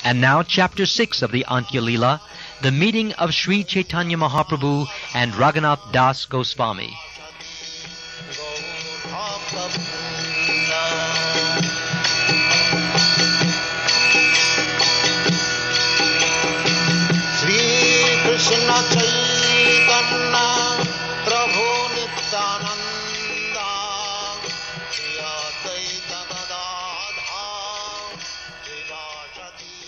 And now Chapter 6 of the Antya Leela, the meeting of Sri Caitanya Mahaprabhu and Raghunatha Das Gosvami. Sri Krishna Caitanya Prabhu Nityananda Advaita Gadadha Srivasati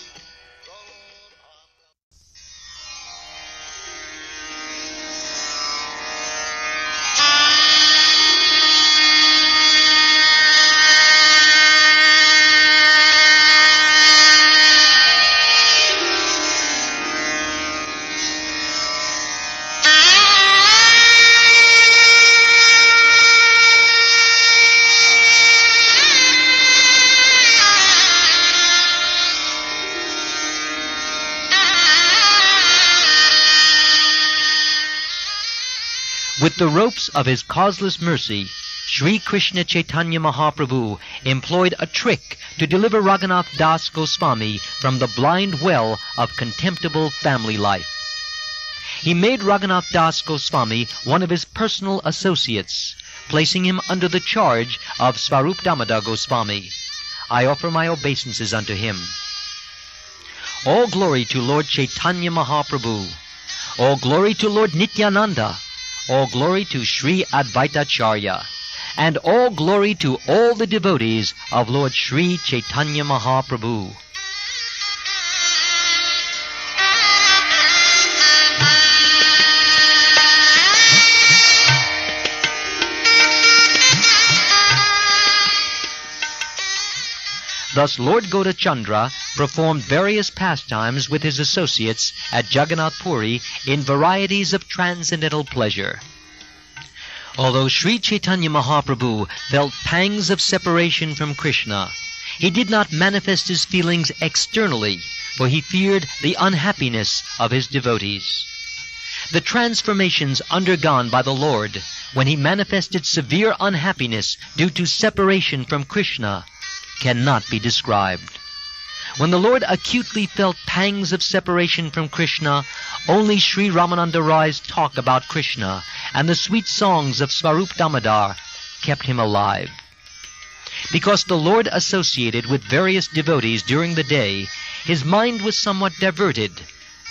With the ropes of his causeless mercy, Sri Krishna Caitanya Mahaprabhu employed a trick to deliver Raghunatha Das Gosvami from the blind well of contemptible family life. He made Raghunatha Das Gosvami one of his personal associates, placing him under the charge of Svarup Damodar Gosvami. I offer my obeisances unto him. All glory to Lord Caitanya Mahaprabhu. All glory to Lord Nityananda. All glory to Sri Advaita Acharya, and all glory to all the devotees of Lord Sri Caitanya Mahaprabhu. Thus Lord Gaurachandra performed various pastimes with his associates at Jagannath Puri in varieties of transcendental pleasure. Although Sri Caitanya Mahaprabhu felt pangs of separation from Krishna, he did not manifest his feelings externally, for he feared the unhappiness of his devotees. The transformations undergone by the Lord when he manifested severe unhappiness due to separation from Krishna cannot be described. When the Lord acutely felt pangs of separation from Krishna, only Sri Ramananda Rai's talk about Krishna and the sweet songs of Svarup Damodar kept him alive. Because the Lord associated with various devotees during the day, his mind was somewhat diverted,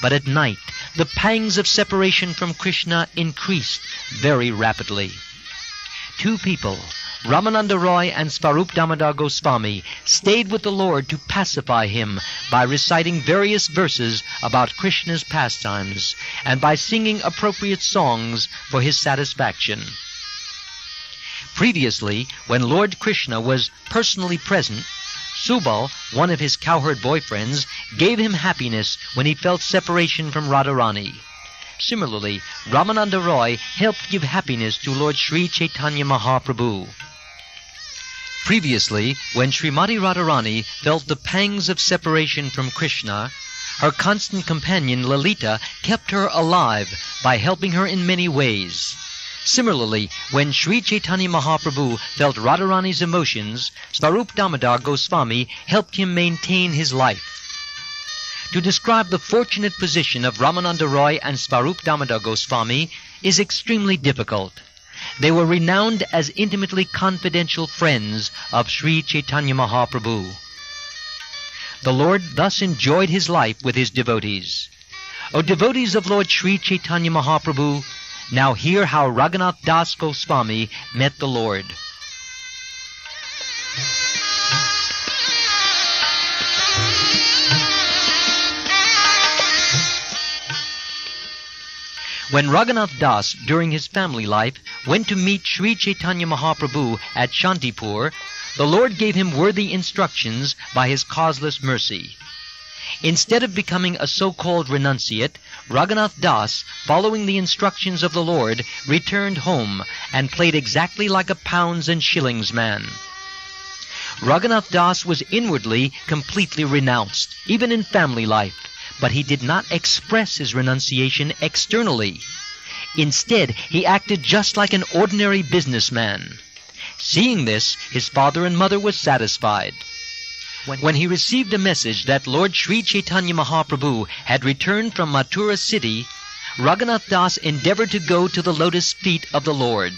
but at night the pangs of separation from Krishna increased very rapidly. Two people, Ramananda Roy and Svarup Damodar Gosvami, stayed with the Lord to pacify him by reciting various verses about Krishna's pastimes and by singing appropriate songs for his satisfaction. Previously, when Lord Krishna was personally present, Subal, one of his cowherd boyfriends, gave him happiness when he felt separation from Radharani. Similarly, Ramananda Roy helped give happiness to Lord Sri Caitanya Mahaprabhu. Previously, when Srimati Radharani felt the pangs of separation from Krishna, her constant companion Lalita kept her alive by helping her in many ways. Similarly, when Sri Caitanya Mahaprabhu felt Radharani's emotions, Svarup Damodar Gosvami helped him maintain his life. To describe the fortunate position of Ramananda Roy and Svarup Damodar Gosvami is extremely difficult. They were renowned as intimately confidential friends of Sri Caitanya Mahaprabhu. The Lord thus enjoyed his life with his devotees. O devotees of Lord Sri Caitanya Mahaprabhu, now hear how Raghunatha Das Gosvami met the Lord. When Raghunath Das, during his family life, went to meet Sri Caitanya Mahaprabhu at Shantipur, the Lord gave him worthy instructions by his causeless mercy. Instead of becoming a so-called renunciate, Raghunath Das, following the instructions of the Lord, returned home and played exactly like a pounds and shillings man. Raghunath Das was inwardly completely renounced, even in family life, but he did not express his renunciation externally. Instead, he acted just like an ordinary businessman. Seeing this, his father and mother were satisfied. when he received a message that Lord Sri Caitanya Mahaprabhu had returned from Mathura city, Raghunath Das endeavored to go to the lotus feet of the Lord.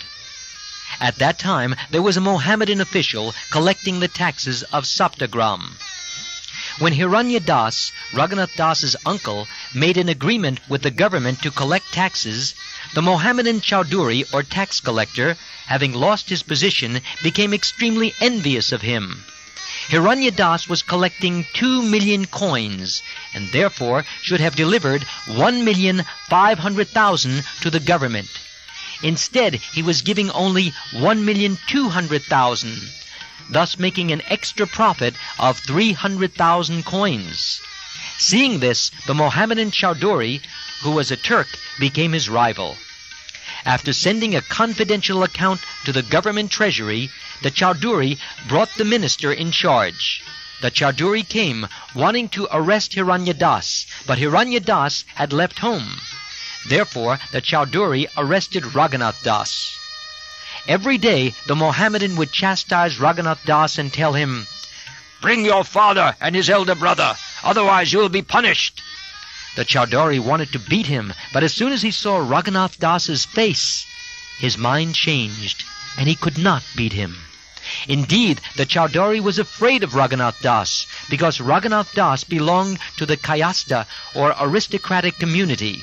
At that time, there was a Mohammedan official collecting the taxes of Saptagram. When Hiranya Das, Raghunath Das's uncle, made an agreement with the government to collect taxes, the Mohammedan Chowdhury, or tax collector, having lost his position, became extremely envious of him. Hiranya Das was collecting 2 million coins, and therefore should have delivered 1,500,000 to the government. Instead, he was giving only 1,200,000, thus making an extra profit of 300,000 coins. Seeing this, the Mohammedan Chowdhury, who was a Turk, became his rival. After sending a confidential account to the government treasury, the Chowdhury brought the minister in charge. The Chowdhury came, wanting to arrest Hiranya Das, but Hiranya Das had left home. Therefore, the Chowdhury arrested Raghunath Das. Every day, the Mohammedan would chastise Raghunath Das and tell him, "Bring your father and his elder brother, otherwise you will be punished." The Chowdhury wanted to beat him, but as soon as he saw Raghunath Das's face, his mind changed, and he could not beat him. Indeed, the Chowdhury was afraid of Raghunath Das, because Raghunath Das belonged to the Kayasta, or aristocratic community.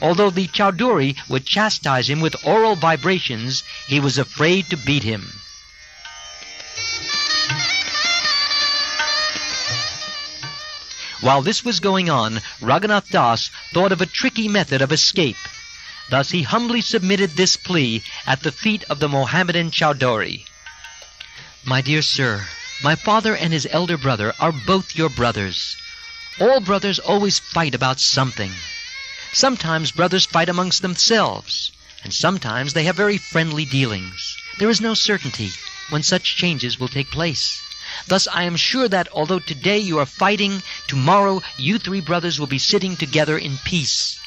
Although the Chowdhury would chastise him with oral vibrations, he was afraid to beat him. While this was going on, Raghunath Das thought of a tricky method of escape. Thus he humbly submitted this plea at the feet of the Mohammedan Chowdhury. "My dear sir, my father and his elder brother are both your brothers. All brothers always fight about something. Sometimes brothers fight amongst themselves, and sometimes they have very friendly dealings. There is no certainty when such changes will take place. Thus I am sure that although today you are fighting, tomorrow you 3 brothers will be sitting together in peace.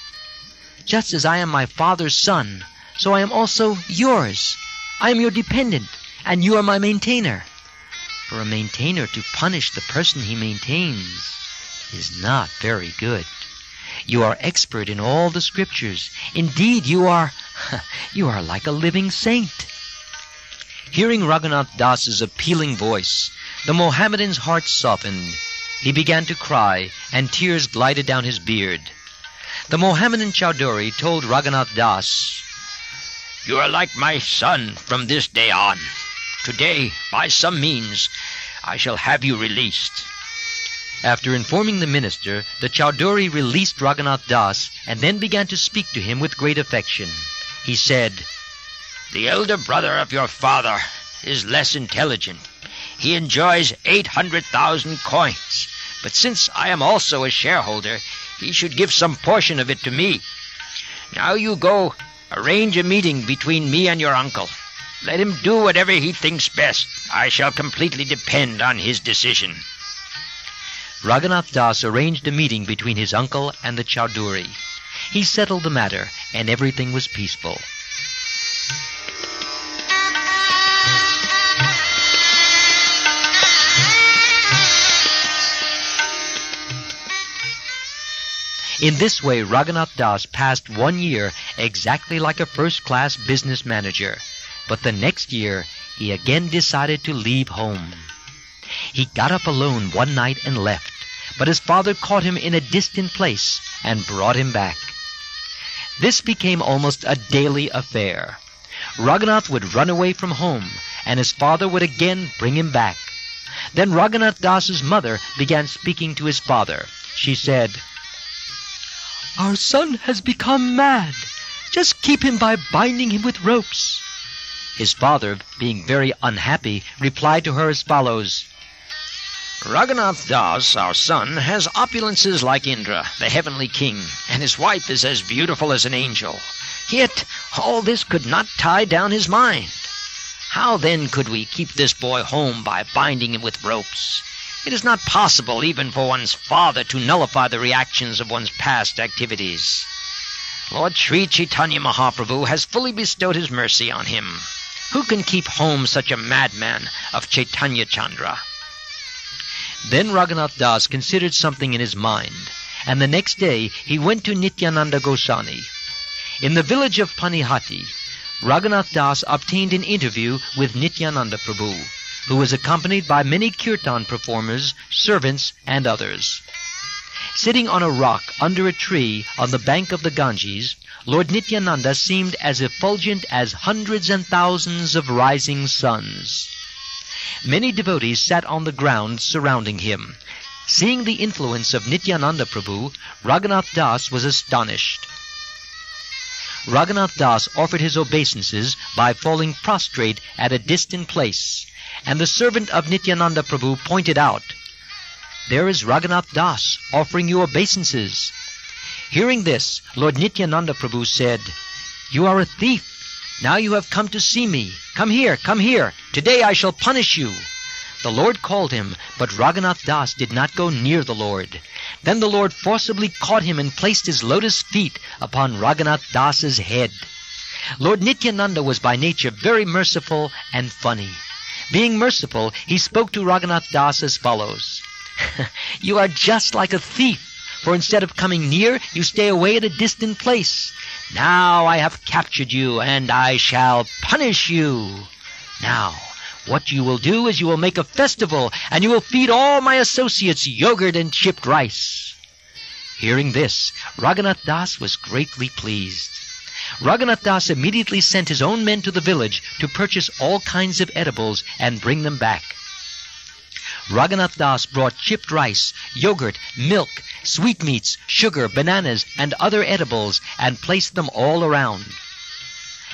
Just as I am my father's son, so I am also yours. I am your dependent, and you are my maintainer. For a maintainer to punish the person he maintains is not very good. You are expert in all the scriptures. Indeed, you are like a living saint." Hearing Raghunath Das's appealing voice, the Mohammedan's heart softened. He began to cry, and tears glided down his beard. The Mohammedan Chowdhury told Raghunath Das, "You are like my son from this day on. Today, by some means, I shall have you released." After informing the minister, the Chowdhury released Raghunath Das and then began to speak to him with great affection. He said, "The elder brother of your father is less intelligent. He enjoys 800,000 coins, but since I am also a shareholder, he should give some portion of it to me. Now you go, arrange a meeting between me and your uncle. Let him do whatever he thinks best. I shall completely depend on his decision." Raghunath Das arranged a meeting between his uncle and the Chowdhury. He settled the matter, and everything was peaceful. In this way, Raghunath Das passed 1 year exactly like a first-class business manager. But the next year, he again decided to leave home. He got up alone one night and left, but his father caught him in a distant place and brought him back. This became almost a daily affair. Raghunath would run away from home, and his father would again bring him back. Then Raghunath Das's mother began speaking to his father. She said, "Our son has become mad. Just keep him by binding him with ropes." His father, being very unhappy, replied to her as follows, "Raghunath Das, our son, has opulences like Indra, the heavenly king, and his wife is as beautiful as an angel. Yet all this could not tie down his mind. How then could we keep this boy home by binding him with ropes? It is not possible even for one's father to nullify the reactions of one's past activities. Lord Sri Caitanya Mahaprabhu has fully bestowed his mercy on him. Who can keep home such a madman of Chaitanya Chandra?" Then Raghunath Das considered something in his mind, and the next day he went to Nityananda Goswami. In the village of Panihati, Raghunath Das obtained an interview with Nityananda Prabhu, who was accompanied by many kirtan performers, servants, and others. Sitting on a rock under a tree on the bank of the Ganges, Lord Nityananda seemed as effulgent as hundreds and thousands of rising suns. Many devotees sat on the ground surrounding him. Seeing the influence of Nityananda Prabhu, Raghunath Das was astonished. Raghunath Das offered his obeisances by falling prostrate at a distant place, and the servant of Nityananda Prabhu pointed out, "There is Raghunath Das offering you obeisances." Hearing this, Lord Nityananda Prabhu said, "You are a thief. Now you have come to see me. Come here, come here. Today I shall punish you." The Lord called him, but Raghunath Das did not go near the Lord. Then the Lord forcibly caught him and placed his lotus feet upon Raghunath Das's head. Lord Nityananda was by nature very merciful and funny. Being merciful, he spoke to Raghunath Das as follows, "You are just like a thief, for instead of coming near, you stay away at a distant place. Now I have captured you, and I shall punish you. Now, what you will do is you will make a festival, and you will feed all my associates yogurt and chipped rice." Hearing this, Raghunath Das was greatly pleased. Raghunath Das immediately sent his own men to the village to purchase all kinds of edibles and bring them back. Raghunath Das brought chipped rice, yogurt, milk, sweetmeats, sugar, bananas, and other edibles, and placed them all around.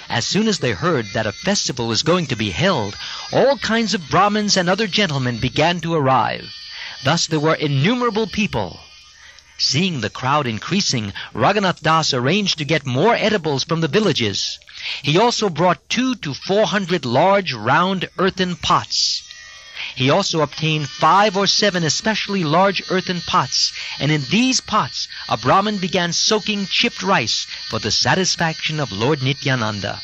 As soon as they heard that a festival was going to be held, all kinds of Brahmins and other gentlemen began to arrive. Thus there were innumerable people. Seeing the crowd increasing, Raghunath Das arranged to get more edibles from the villages. He also brought 200 to 400 large round earthen pots. He also obtained 5 or 7 especially large earthen pots, and in these pots a Brahmin began soaking chipped rice for the satisfaction of Lord Nityananda.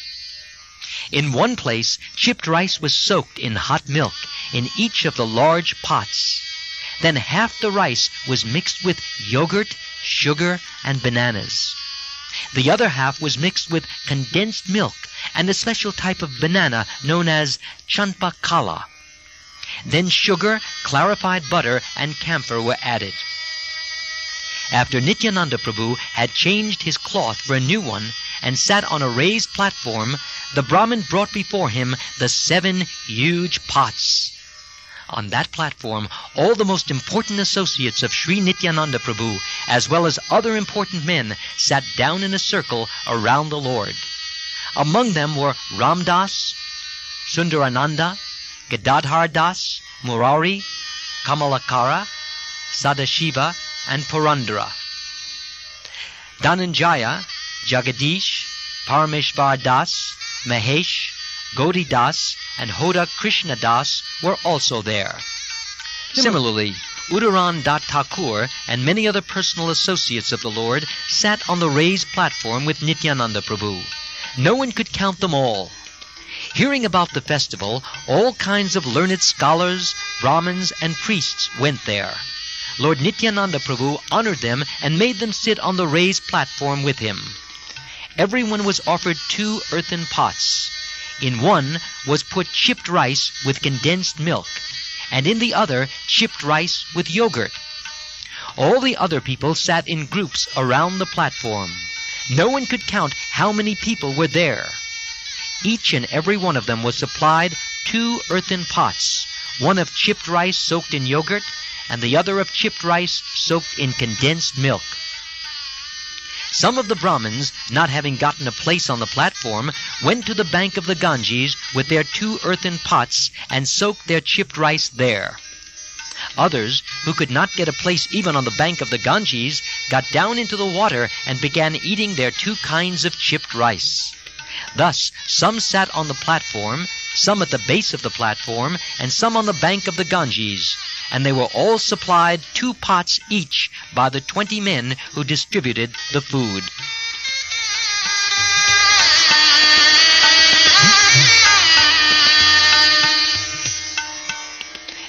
In one place, chipped rice was soaked in hot milk in each of the large pots. Then half the rice was mixed with yogurt, sugar, and bananas. The other half was mixed with condensed milk and a special type of banana known as chanpakala. Then sugar, clarified butter, and camphor were added. After Nityananda Prabhu had changed his cloth for a new one and sat on a raised platform, the Brahmin brought before him the 7 huge pots. On that platform, all the most important associates of Sri Nityananda Prabhu, as well as other important men, sat down in a circle around the Lord. Among them were Ramdas, Sundarananda, Gadadhar Das, Murari, Kamalakara, Sadashiva, and Purandara. Dhananjaya, Jagadish, Parameshvar Das, Mahesh, Gauri Das, and Hoda Krishna Das were also there. Similarly, Udaran Dat Thakur and many other personal associates of the Lord sat on the raised platform with Nityananda Prabhu. No one could count them all. Hearing about the festival, all kinds of learned scholars, Brahmins, and priests went there. Lord Nityananda Prabhu honored them and made them sit on the raised platform with him. Everyone was offered 2 earthen pots. In one was put chipped rice with condensed milk, and in the other chipped rice with yogurt. All the other people sat in groups around the platform. No one could count how many people were there. Each and every one of them was supplied 2 earthen pots, one of chipped rice soaked in yogurt, and the other of chipped rice soaked in condensed milk. Some of the Brahmins, not having gotten a place on the platform, went to the bank of the Ganges with their 2 earthen pots and soaked their chipped rice there. Others, who could not get a place even on the bank of the Ganges, got down into the water and began eating their 2 kinds of chipped rice. Thus, some sat on the platform, some at the base of the platform, and some on the bank of the Ganges, and they were all supplied 2 pots each by the 20 men who distributed the food.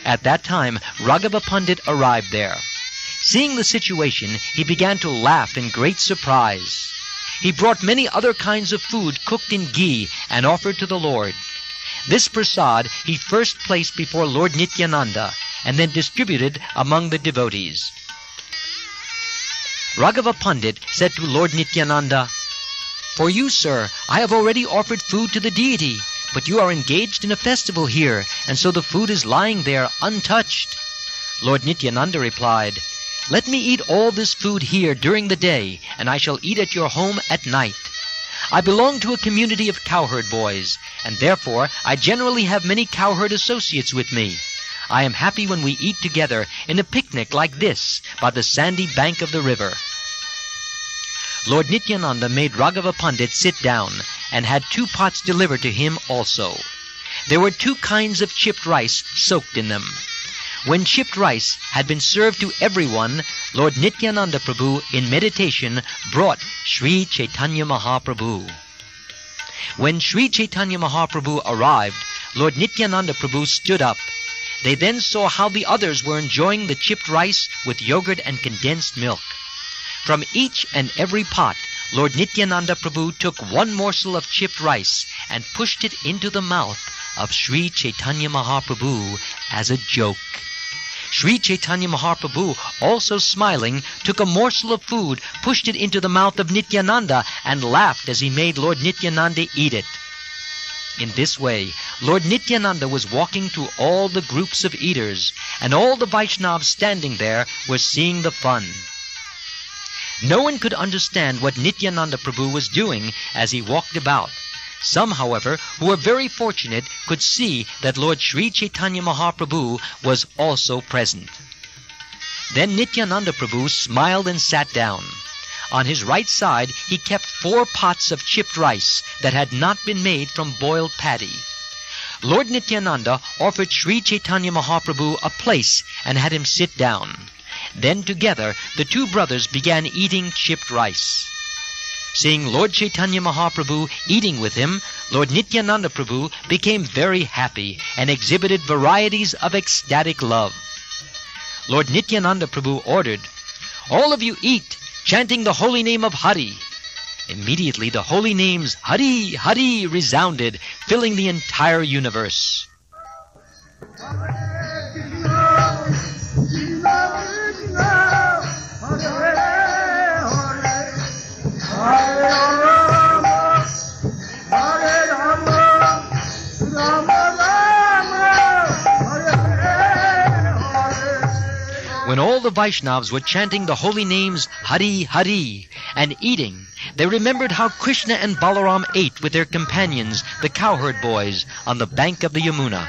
At that time, Raghava Pandit arrived there. Seeing the situation, he began to laugh in great surprise. He brought many other kinds of food cooked in ghee and offered to the Lord. This prasad he first placed before Lord Nityananda and then distributed among the devotees. Raghava Pandit said to Lord Nityananda, "For you, sir, I have already offered food to the deity, but you are engaged in a festival here, and so the food is lying there untouched." Lord Nityananda replied, "Let me eat all this food here during the day, and I shall eat at your home at night. I belong to a community of cowherd boys, and therefore I generally have many cowherd associates with me. I am happy when we eat together in a picnic like this by the sandy bank of the river." Lord Nityananda made Raghava Pandit sit down and had 2 pots delivered to him also. There were 2 kinds of chipped rice soaked in them. When chipped rice had been served to everyone, Lord Nityananda Prabhu in meditation brought Sri Caitanya Mahaprabhu. When Sri Caitanya Mahaprabhu arrived, Lord Nityananda Prabhu stood up. They then saw how the others were enjoying the chipped rice with yogurt and condensed milk. From each and every pot, Lord Nityananda Prabhu took 1 morsel of chipped rice and pushed it into the mouth of Sri Caitanya Mahaprabhu as a joke. Sri Caitanya Mahaprabhu, also smiling, took a morsel of food, pushed it into the mouth of Nityananda, and laughed as he made Lord Nityananda eat it. In this way, Lord Nityananda was walking through all the groups of eaters, and all the Vaishnavas standing there were seeing the fun. No one could understand what Nityananda Prabhu was doing as he walked about. Some, however, who were very fortunate could see that Lord Sri Caitanya Mahaprabhu was also present. Then Nityananda Prabhu smiled and sat down. On his right side he kept 4 pots of chipped rice that had not been made from boiled paddy. Lord Nityananda offered Sri Caitanya Mahaprabhu a place and had him sit down. Then together the 2 brothers began eating chipped rice. Seeing Lord Caitanya Mahaprabhu eating with him, Lord Nityananda Prabhu became very happy and exhibited varieties of ecstatic love. Lord Nityananda Prabhu ordered, "All of you eat, chanting the holy name of Hari." Immediately the holy names Hari, Hari resounded, filling the entire universe. When all the Vaishnavas were chanting the holy names Hari, Hari and eating, they remembered how Krishna and Balaram ate with their companions, the cowherd boys, on the bank of the Yamuna.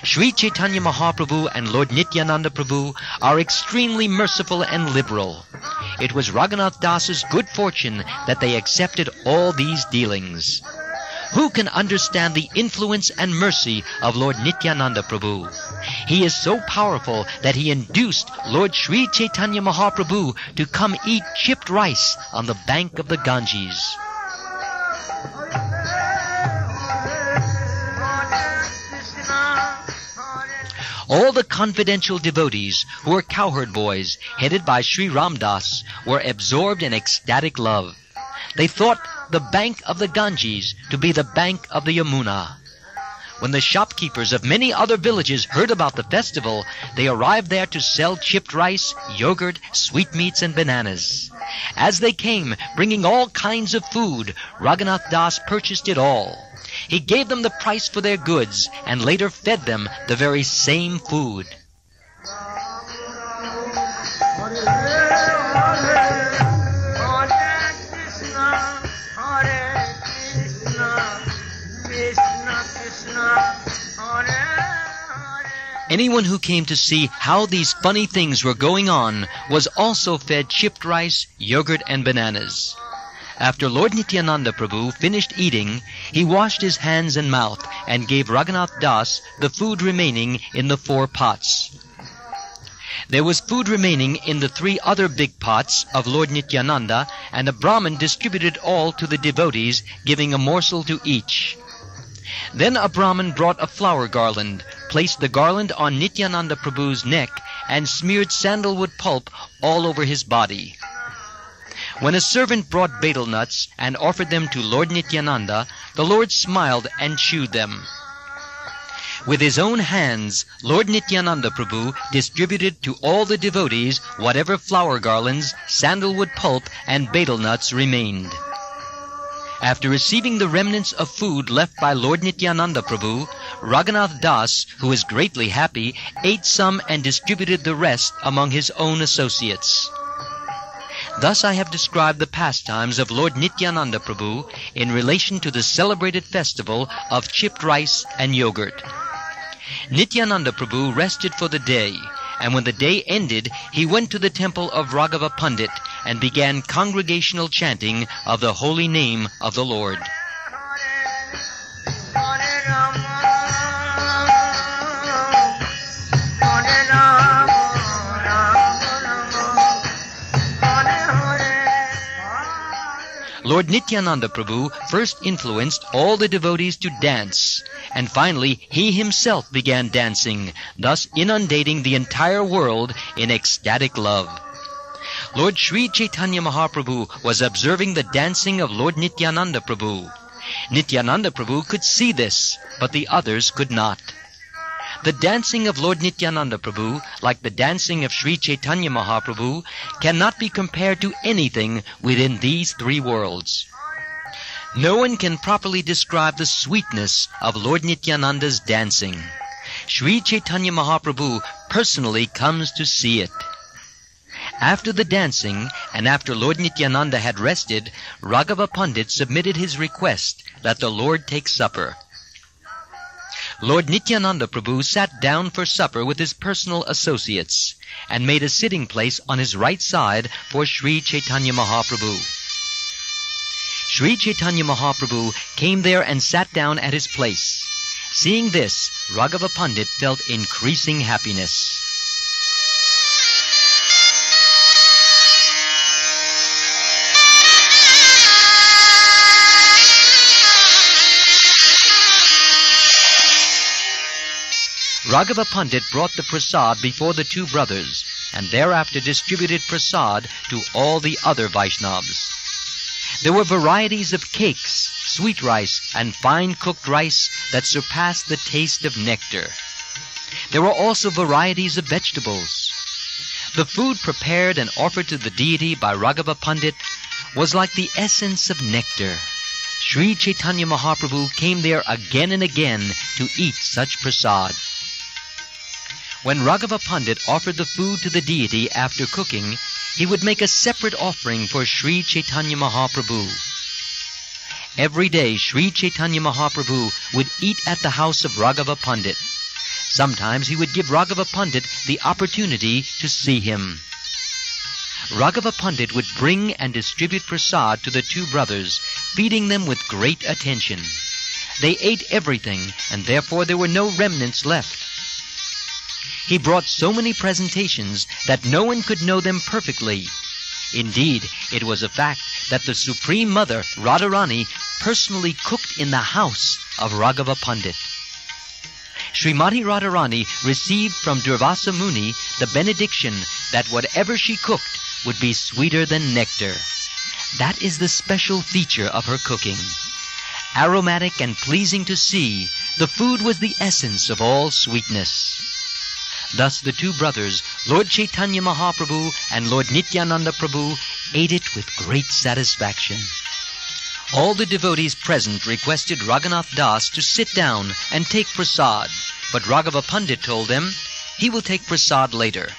Sri Caitanya Mahaprabhu and Lord Nityananda Prabhu are extremely merciful and liberal. It was Raghunatha Das's good fortune that they accepted all these dealings. Who can understand the influence and mercy of Lord Nityananda Prabhu? He is so powerful that he induced Lord Sri Caitanya Mahaprabhu to come eat chipped rice on the bank of the Ganges. All the confidential devotees who were cowherd boys, headed by Sri Ramdas, were absorbed in ecstatic love. They thought the bank of the Ganges to be the bank of the Yamuna. When the shopkeepers of many other villages heard about the festival, they arrived there to sell chipped rice, yogurt, sweetmeats, and bananas. As they came, bringing all kinds of food, Raghunatha Das purchased it all. He gave them the price for their goods and later fed them the very same food. Anyone who came to see how these funny things were going on was also fed chipped rice, yogurt, and bananas. After Lord Nityananda Prabhu finished eating, he washed his hands and mouth and gave Raghunatha Das the food remaining in the 4 pots. There was food remaining in the 3 other big pots of Lord Nityananda, and the Brahmin distributed all to the devotees, giving a morsel to each. Then a Brahmin brought a flower garland, placed the garland on Nityananda Prabhu's neck, and smeared sandalwood pulp all over his body. When a servant brought betel nuts and offered them to Lord Nityananda, the Lord smiled and chewed them. With his own hands, Lord Nityananda Prabhu distributed to all the devotees whatever flower garlands, sandalwood pulp, and betel nuts remained. After receiving the remnants of food left by Lord Nityananda Prabhu, Raghunatha Das, who was greatly happy, ate some and distributed the rest among his own associates. Thus I have described the pastimes of Lord Nityananda Prabhu in relation to the celebrated festival of chipped rice and yogurt. Nityananda Prabhu rested for the day, and when the day ended, he went to the temple of Raghava Pandit and began congregational chanting of the holy name of the Lord. Lord Nityananda Prabhu first influenced all the devotees to dance, and finally he himself began dancing, thus inundating the entire world in ecstatic love. Lord Sri Caitanya Mahaprabhu was observing the dancing of Lord Nityananda Prabhu. Nityananda Prabhu could see this, but the others could not. The dancing of Lord Nityananda Prabhu, like the dancing of Sri Caitanya Mahaprabhu, cannot be compared to anything within these three worlds. No one can properly describe the sweetness of Lord Nityananda's dancing. Sri Caitanya Mahaprabhu personally comes to see it. After the dancing, and after Lord Nityananda had rested, Raghava Pandit submitted his request that the Lord take supper. Lord Nityananda Prabhu sat down for supper with his personal associates and made a sitting place on his right side for Sri Caitanya Mahaprabhu. Sri Caitanya Mahaprabhu came there and sat down at his place. Seeing this, Raghava Pandit felt increasing happiness. Raghava Pandit brought the prasad before the two brothers, and thereafter distributed prasad to all the other Vaishnavas. There were varieties of cakes, sweet rice, and fine cooked rice that surpassed the taste of nectar. There were also varieties of vegetables. The food prepared and offered to the deity by Raghava Pandit was like the essence of nectar. Sri Caitanya Mahaprabhu came there again and again to eat such prasad. When Raghava Pandit offered the food to the deity after cooking, he would make a separate offering for Sri Caitanya Mahaprabhu. Every day Sri Caitanya Mahaprabhu would eat at the house of Raghava Pandit. Sometimes he would give Raghava Pandit the opportunity to see him. Raghava Pandit would bring and distribute prasad to the two brothers, feeding them with great attention. They ate everything, and therefore there were no remnants left. He brought so many presentations that no one could know them perfectly. Indeed, it was a fact that the Supreme Mother, Radharani, personally cooked in the house of Raghava Pandit. Srimati Radharani received from Durvasa Muni the benediction that whatever she cooked would be sweeter than nectar. That is the special feature of her cooking. Aromatic and pleasing to see, the food was the essence of all sweetness. Thus the two brothers, Lord Caitanya Mahaprabhu and Lord Nityananda Prabhu, ate it with great satisfaction. All the devotees present requested Raghunatha Das to sit down and take prasad, but Raghava Pandit told them he will take prasad later.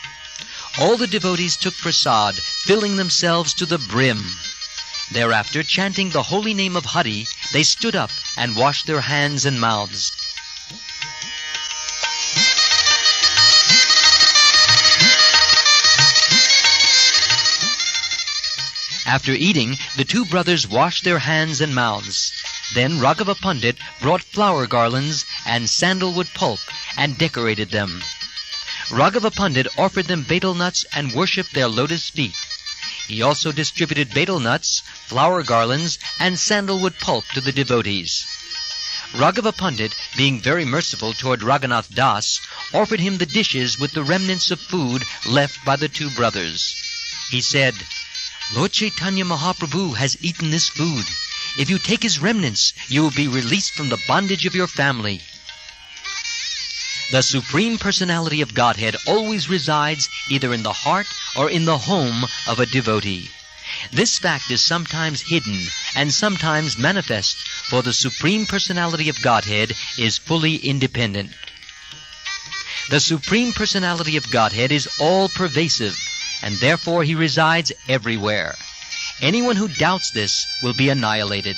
All the devotees took prasad, filling themselves to the brim. Thereafter, chanting the holy name of Hari, they stood up and washed their hands and mouths. After eating, the two brothers washed their hands and mouths. Then Raghava Pandit brought flower garlands and sandalwood pulp and decorated them. Raghava Pandit offered them betel nuts and worshipped their lotus feet. He also distributed betel nuts, flower garlands, and sandalwood pulp to the devotees. Raghava Pandit, being very merciful toward Raghunath Das, offered him the dishes with the remnants of food left by the two brothers. He said, "Lord Caitanya Mahaprabhu has eaten this food. If you take his remnants, you will be released from the bondage of your family." The Supreme Personality of Godhead always resides either in the heart or in the home of a devotee. This fact is sometimes hidden and sometimes manifest, for the Supreme Personality of Godhead is fully independent. The Supreme Personality of Godhead is all-pervasive, and therefore he resides everywhere. Anyone who doubts this will be annihilated.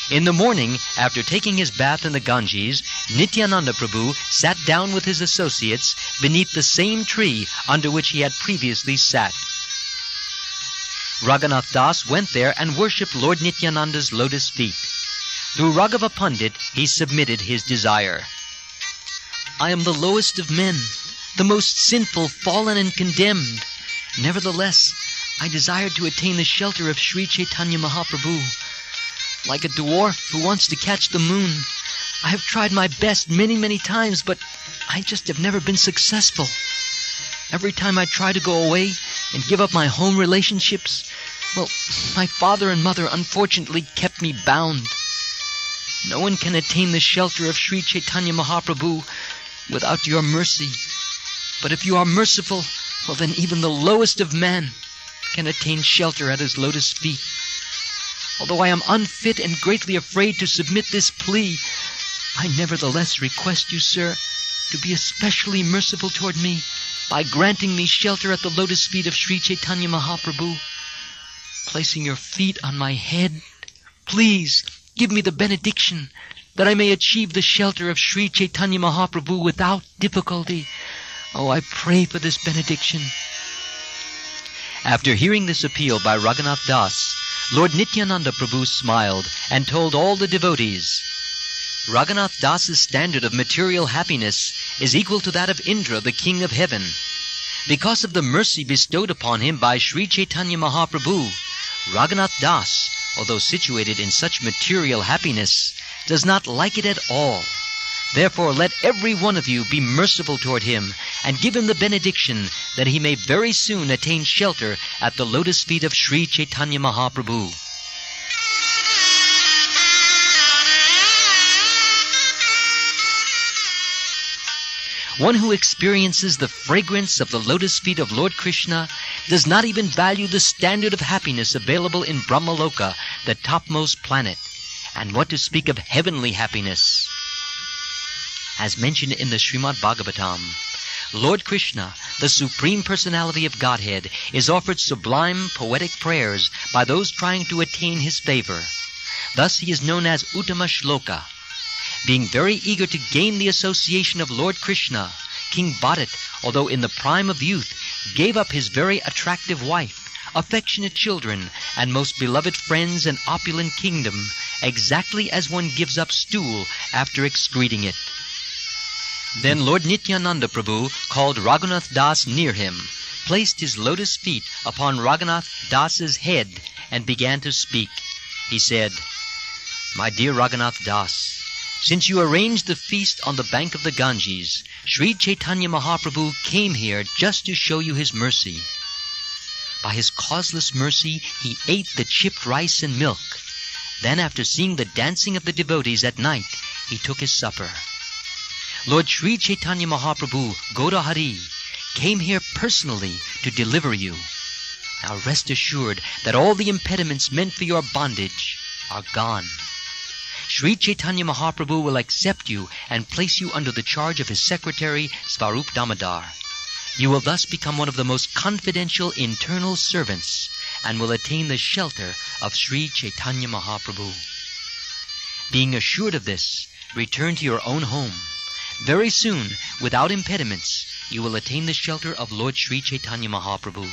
In the morning, after taking his bath in the Ganges, Nityananda Prabhu sat down with his associates beneath the same tree under which he had previously sat. Raghunath Das went there and worshipped Lord Nityananda's lotus feet. Through Raghava Pandit, he submitted his desire. "I am the lowest of men, the most sinful, fallen, and condemned. Nevertheless, I desire to attain the shelter of Sri Caitanya Mahaprabhu. Like a dwarf who wants to catch the moon, I have tried my best many, many times, but I just have never been successful. Every time I try to go away and give up my home relationships, well, my father and mother unfortunately kept me bound. No one can attain the shelter of Sri Caitanya Mahaprabhu without your mercy. But if you are merciful, well then even the lowest of men can attain shelter at his lotus feet. Although I am unfit and greatly afraid to submit this plea, I nevertheless request you, sir, to be especially merciful toward me by granting me shelter at the lotus feet of Sri Caitanya Mahaprabhu. Placing your feet on my head, please give me the benediction that I may achieve the shelter of Sri Caitanya Mahaprabhu without difficulty. Oh, I pray for this benediction." After hearing this appeal by Raghunath Das, Lord Nityananda Prabhu smiled and told all the devotees, "Raghunath Das's standard of material happiness is equal to that of Indra, the king of heaven. Because of the mercy bestowed upon him by Sri Caitanya Mahaprabhu, Raghunath Das, although situated in such material happiness, does not like it at all. Therefore let every one of you be merciful toward him and give him the benediction that he may very soon attain shelter at the lotus feet of Sri Caitanya Mahaprabhu." One who experiences the fragrance of the lotus feet of Lord Krishna does not even value the standard of happiness available in Brahmaloka, the topmost planet. And what to speak of heavenly happiness? As mentioned in the Srimad Bhagavatam, Lord Krishna, the Supreme Personality of Godhead, is offered sublime poetic prayers by those trying to attain his favor. Thus he is known as Uttama Shloka. Being very eager to gain the association of Lord Krishna, King Bharat, although in the prime of youth, gave up his very attractive wife, affectionate children, and most beloved friends and opulent kingdom, exactly as one gives up stool after excreting it. Then Lord Nityananda Prabhu called Raghunath Das near him, placed his lotus feet upon Raghunath Das's head, and began to speak. He said, "My dear Raghunath Das, since you arranged the feast on the bank of the Ganges, Sri Caitanya Mahaprabhu came here just to show you his mercy. By his causeless mercy, he ate the chipped rice and milk. Then, after seeing the dancing of the devotees at night, he took his supper. Lord Sri Caitanya Mahaprabhu, Goda Hari, came here personally to deliver you. Now rest assured that all the impediments meant for your bondage are gone. Sri Caitanya Mahaprabhu will accept you and place you under the charge of his secretary, Svarup Damodar. You will thus become one of the most confidential internal servants and will attain the shelter of Sri Caitanya Mahaprabhu. Being assured of this, return to your own home. Very soon, without impediments, you will attain the shelter of Lord Sri Caitanya Mahaprabhu."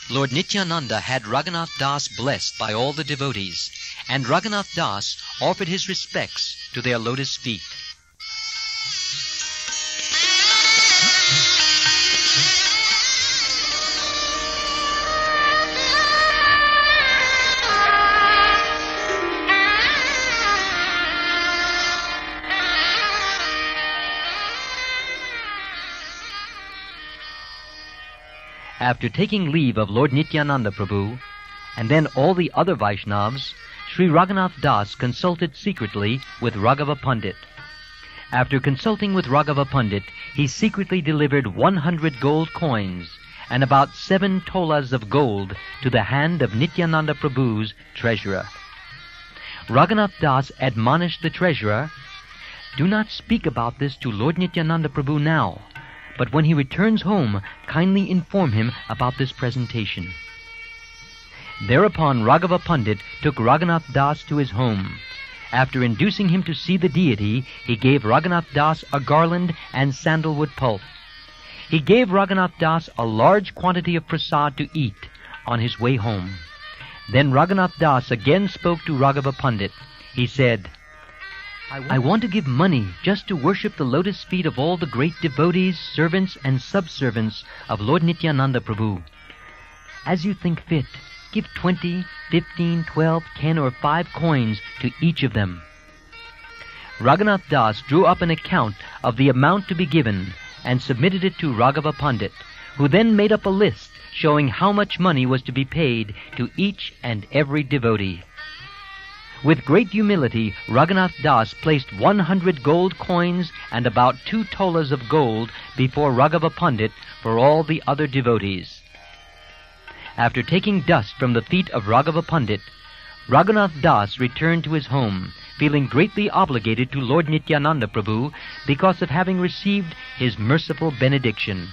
Lord Nityananda had Raghunath Das blessed by all the devotees, and Raghunath Das offered his respects to their lotus feet. After taking leave of Lord Nityananda Prabhu, and then all the other Vaishnavas, Sri Raghunath Das consulted secretly with Raghava Pandit. After consulting with Raghava Pandit, he secretly delivered 100 gold coins and about 7 tolas of gold to the hand of Nityananda Prabhu's treasurer. Raghunath Das admonished the treasurer, "Do not speak about this to Lord Nityananda Prabhu now, but when he returns home, kindly inform him about this presentation." Thereupon Raghava Pandit took Raghunath Das to his home. After inducing him to see the deity, he gave Raghunath Das a garland and sandalwood pulp. He gave Raghunath Das a large quantity of prasad to eat on his way home. Then Raghunath Das again spoke to Raghava Pandit. He said, "I want to give money just to worship the lotus feet of all the great devotees, servants, and subservants of Lord Nityananda Prabhu. As you think fit, give 20, 15, 12, 10, or 5 coins to each of them." Raghunath Das drew up an account of the amount to be given and submitted it to Raghava Pandit, who then made up a list showing how much money was to be paid to each and every devotee. With great humility, Raghunath Das placed 100 gold coins and about 2 tolas of gold before Raghava Pandit for all the other devotees. After taking dust from the feet of Raghava Pandit, Raghunath Das returned to his home, feeling greatly obligated to Lord Nityananda Prabhu because of having received his merciful benediction.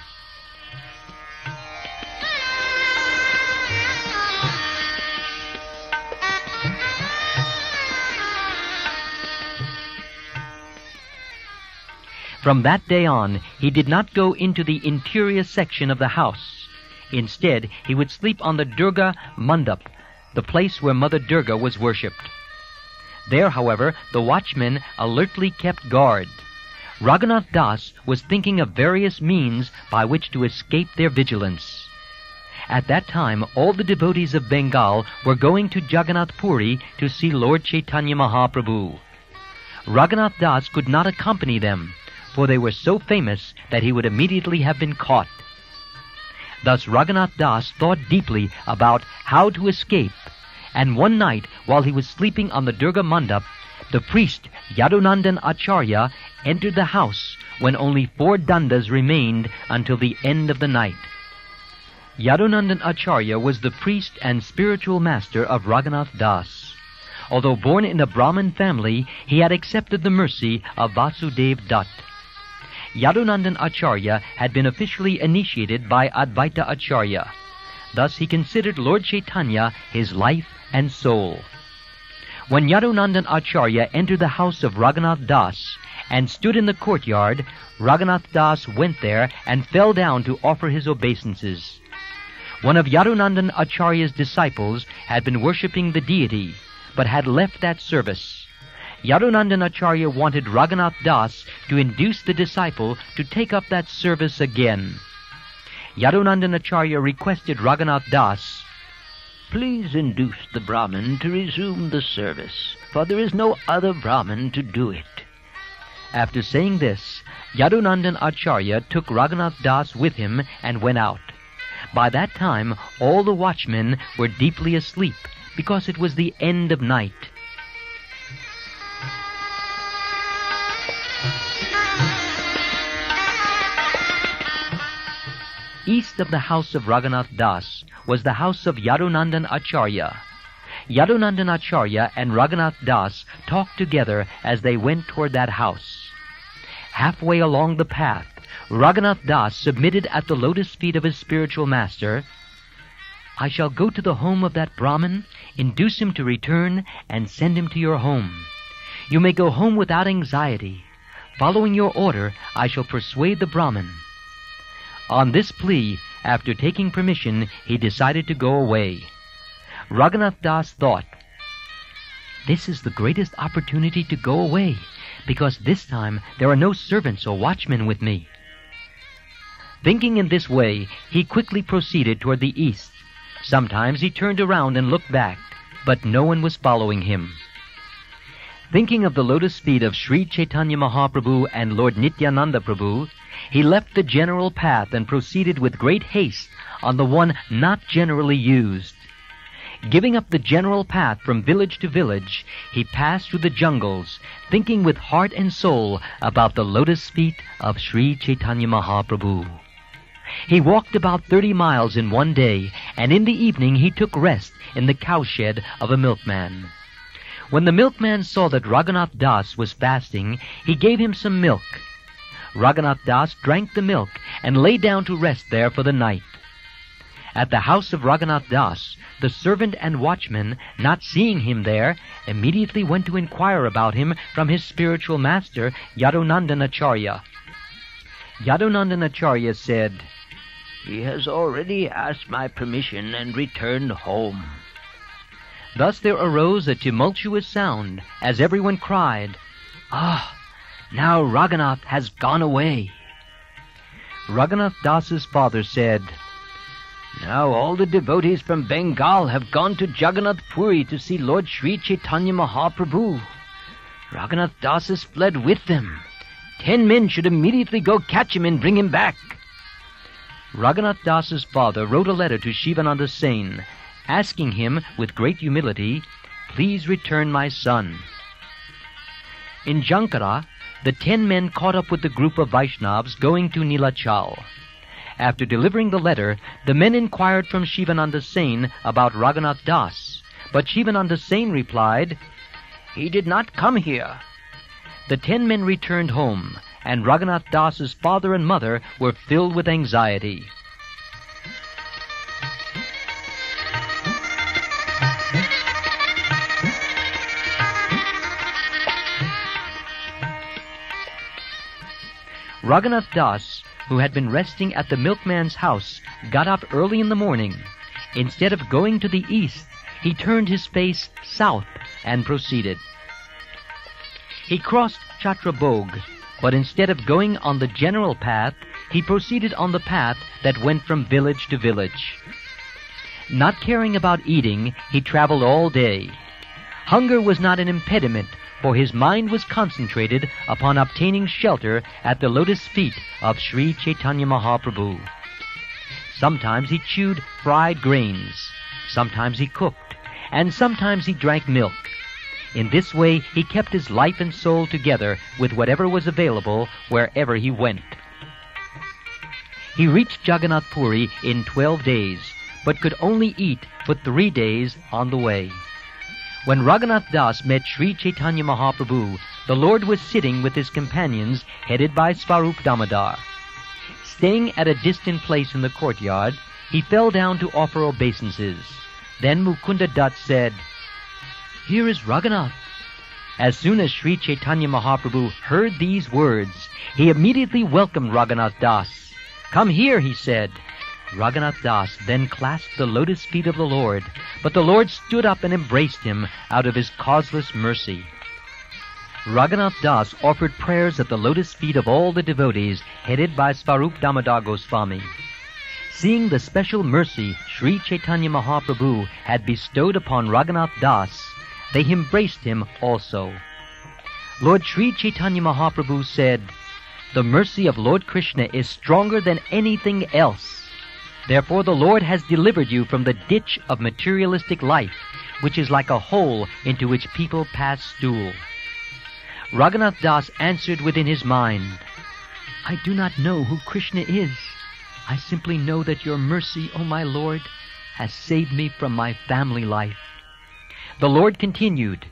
From that day on, he did not go into the interior section of the house. Instead, he would sleep on the Durga Mandap, the place where Mother Durga was worshipped. There, however, the watchmen alertly kept guard. Raghunath Das was thinking of various means by which to escape their vigilance. At that time, all the devotees of Bengal were going to Jagannath Puri to see Lord Caitanya Mahaprabhu. Raghunath Das could not accompany them, for they were so famous that he would immediately have been caught. Thus Raghunath Das thought deeply about how to escape, and one night, while he was sleeping on the Durga Mandap, the priest Yadunandan Acharya entered the house when only 4 dandas remained until the end of the night. Yadunandan Acharya was the priest and spiritual master of Raghunath Das. Although born in a Brahmin family, he had accepted the mercy of Vasudev Dutt. Yadunandan Acharya had been officially initiated by Advaita Acharya. Thus he considered Lord Caitanya his life and soul. When Yadunandan Acharya entered the house of Raghunath Das and stood in the courtyard, Raghunath Das went there and fell down to offer his obeisances. One of Yadunandan Acharya's disciples had been worshipping the deity, but had left that service. Yadunandan Acharya wanted Raghunath Das to induce the disciple to take up that service again. Yadunandan Acharya requested Raghunath Das, "Please induce the Brahmin to resume the service, for there is no other Brahmin to do it." After saying this, Yadunandan Acharya took Raghunath Das with him and went out. By that time, all the watchmen were deeply asleep, because it was the end of night. East of the house of Raghunath Das was the house of Yadunandan Acharya. Yadunandan Acharya and Raghunath Das talked together as they went toward that house. Halfway along the path, Raghunath Das submitted at the lotus feet of his spiritual master, "I shall go to the home of that Brahmin, induce him to return, and send him to your home. You may go home without anxiety. Following your order, I shall persuade the Brahmin." On this plea, after taking permission, he decided to go away. Raghunath Das thought, "This is the greatest opportunity to go away, because this time there are no servants or watchmen with me." Thinking in this way, he quickly proceeded toward the east. Sometimes he turned around and looked back, but no one was following him. Thinking of the lotus feet of Sri Caitanya Mahaprabhu and Lord Nityananda Prabhu, he left the general path and proceeded with great haste on the one not generally used. Giving up the general path from village to village, he passed through the jungles, thinking with heart and soul about the lotus feet of Sri Caitanya Mahaprabhu. He walked about 30 miles in one day, and in the evening he took rest in the cowshed of a milkman. When the milkman saw that Raghunath Das was fasting, he gave him some milk. Raghunath Das drank the milk and lay down to rest there for the night. At the house of Raghunath Das, the servant and watchman, not seeing him there, immediately went to inquire about him from his spiritual master, Yadunandanacharya. Yadunandanacharya said, "He has already asked my permission and returned home." Thus there arose a tumultuous sound, as everyone cried, "Ah, now Raghunath has gone away." Raghunath Das's father said, "Now all the devotees from Bengal have gone to Jagannath Puri to see Lord Sri Caitanya Mahaprabhu. Raghunath Das has fled with them. 10 men should immediately go catch him and bring him back." Raghunath Das's father wrote a letter to Shivananda Sen, asking him with great humility, "Please return my son." In Jankara, the 10 men caught up with the group of Vaishnavas going to Nilachal. After delivering the letter, the men inquired from Shivananda Sen about Raghunath Das, but Shivananda Sen replied, "He did not come here." The 10 men returned home, and Raghunath Das's father and mother were filled with anxiety. Raghunath Das, who had been resting at the milkman's house, got up early in the morning. Instead of going to the east, he turned his face south and proceeded. He crossed Chatrabog, but instead of going on the general path, he proceeded on the path that went from village to village. Not caring about eating, he traveled all day. Hunger was not an impediment, for his mind was concentrated upon obtaining shelter at the lotus feet of Sri Caitanya Mahaprabhu. Sometimes he chewed fried grains, sometimes he cooked, and sometimes he drank milk. In this way he kept his life and soul together with whatever was available wherever he went. He reached Jagannath Puri in 12 days, but could only eat for 3 days on the way. When Raghunath Das met Sri Caitanya Mahaprabhu, the Lord was sitting with his companions headed by Svarup Damodar. Staying at a distant place in the courtyard, he fell down to offer obeisances. Then Mukunda Dutt said, "Here is Raghunath." As soon as Sri Caitanya Mahaprabhu heard these words, he immediately welcomed Raghunath Das. "Come here," he said. Raghunath Das then clasped the lotus feet of the Lord, but the Lord stood up and embraced him out of his causeless mercy. Raghunath Das offered prayers at the lotus feet of all the devotees headed by Svarup Damodar Gosvami. Seeing the special mercy Sri Caitanya Mahaprabhu had bestowed upon Raghunath Das, they embraced him also. Lord Sri Caitanya Mahaprabhu said, "The mercy of Lord Krishna is stronger than anything else. Therefore the Lord has delivered you from the ditch of materialistic life, which is like a hole into which people pass stool." Raghunath Das answered within his mind, "I do not know who Krishna is. I simply know that your mercy, O my Lord, has saved me from my family life." The Lord continued,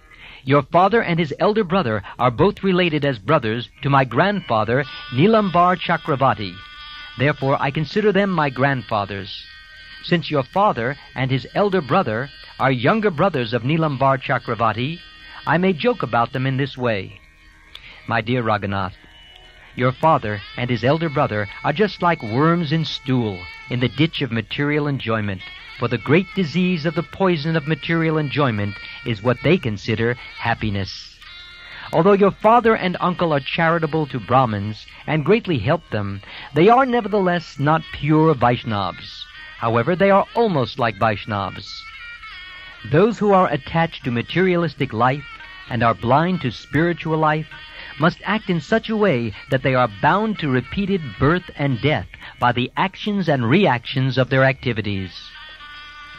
"Your father and his elder brother are both related as brothers to my grandfather, Nilambar Chakravarti. Therefore I consider them my grandfathers. Since your father and his elder brother are younger brothers of Nilambar Chakravarti, I may joke about them in this way. My dear Raghunath, your father and his elder brother are just like worms in stool in the ditch of material enjoyment, for the great disease of the poison of material enjoyment is what they consider happiness. Although your father and uncle are charitable to Brahmins and greatly help them, they are nevertheless not pure Vaishnavas. However, they are almost like Vaishnavas. Those who are attached to materialistic life and are blind to spiritual life must act in such a way that they are bound to repeated birth and death by the actions and reactions of their activities.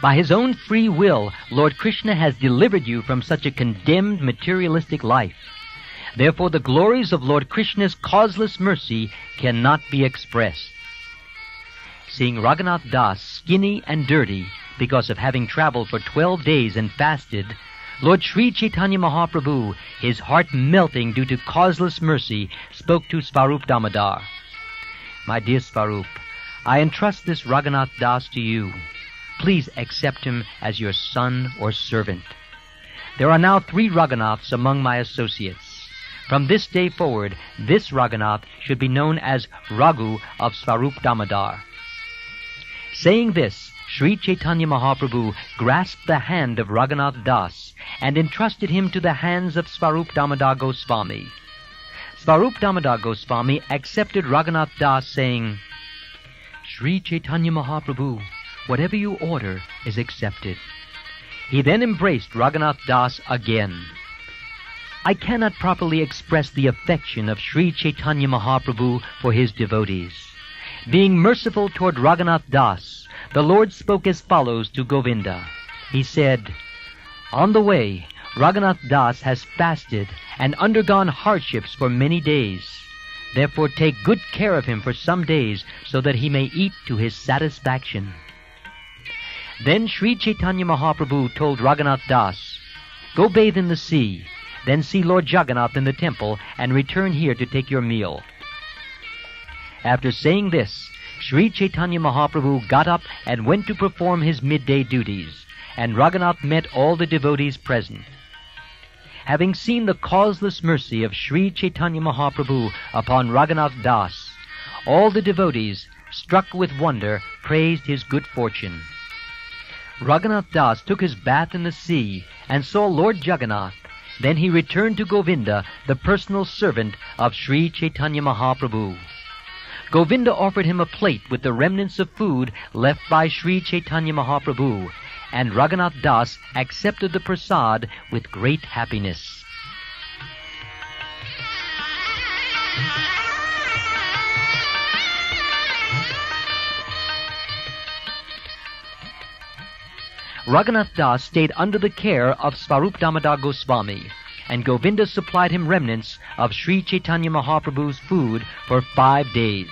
By his own free will, Lord Krishna has delivered you from such a condemned materialistic life. Therefore, the glories of Lord Krishna's causeless mercy cannot be expressed. Seeing Raghunath Das skinny and dirty because of having traveled for 12 days and fasted, Lord Sri Caitanya Mahaprabhu, his heart melting due to causeless mercy, spoke to Svarup Damodar. My dear Svarup, I entrust this Raghunath Das to you. Please accept him as your son or servant. There are now 3 Raghunaths among my associates. From this day forward, this Raghunath should be known as Raghu of Svarup Damodar. Saying this, Sri Caitanya Mahaprabhu grasped the hand of Raghunath Das and entrusted him to the hands of Svarup Damodar Gosvami. Svarup Damodar Gosvami accepted Raghunath Das, saying, Sri Caitanya Mahaprabhu, whatever you order is accepted. He then embraced Raghunath Das again. I cannot properly express the affection of Sri Caitanya Mahaprabhu for his devotees. Being merciful toward Raghunath Das, the Lord spoke as follows to Govinda. He said, On the way, Raghunath Das has fasted and undergone hardships for many days. Therefore take good care of him for some days so that he may eat to his satisfaction. Then Sri Caitanya Mahaprabhu told Raghunath Das, Go bathe in the sea, then see Lord Jagannath in the temple and return here to take your meal. After saying this, Sri Caitanya Mahaprabhu got up and went to perform his midday duties, and Raghunath met all the devotees present. Having seen the causeless mercy of Sri Caitanya Mahaprabhu upon Raghunath Das, all the devotees, struck with wonder, praised his good fortune. Raghunath Das took his bath in the sea and saw Lord Jagannath. Then he returned to Govinda, the personal servant of Sri Caitanya Mahaprabhu. Govinda offered him a plate with the remnants of food left by Sri Caitanya Mahaprabhu, and Raghunath Das accepted the prasad with great happiness. Raghunath Das stayed under the care of Svarup Damodar Gosvami, and Govinda supplied him remnants of Sri Caitanya Mahaprabhu's food for 5 days.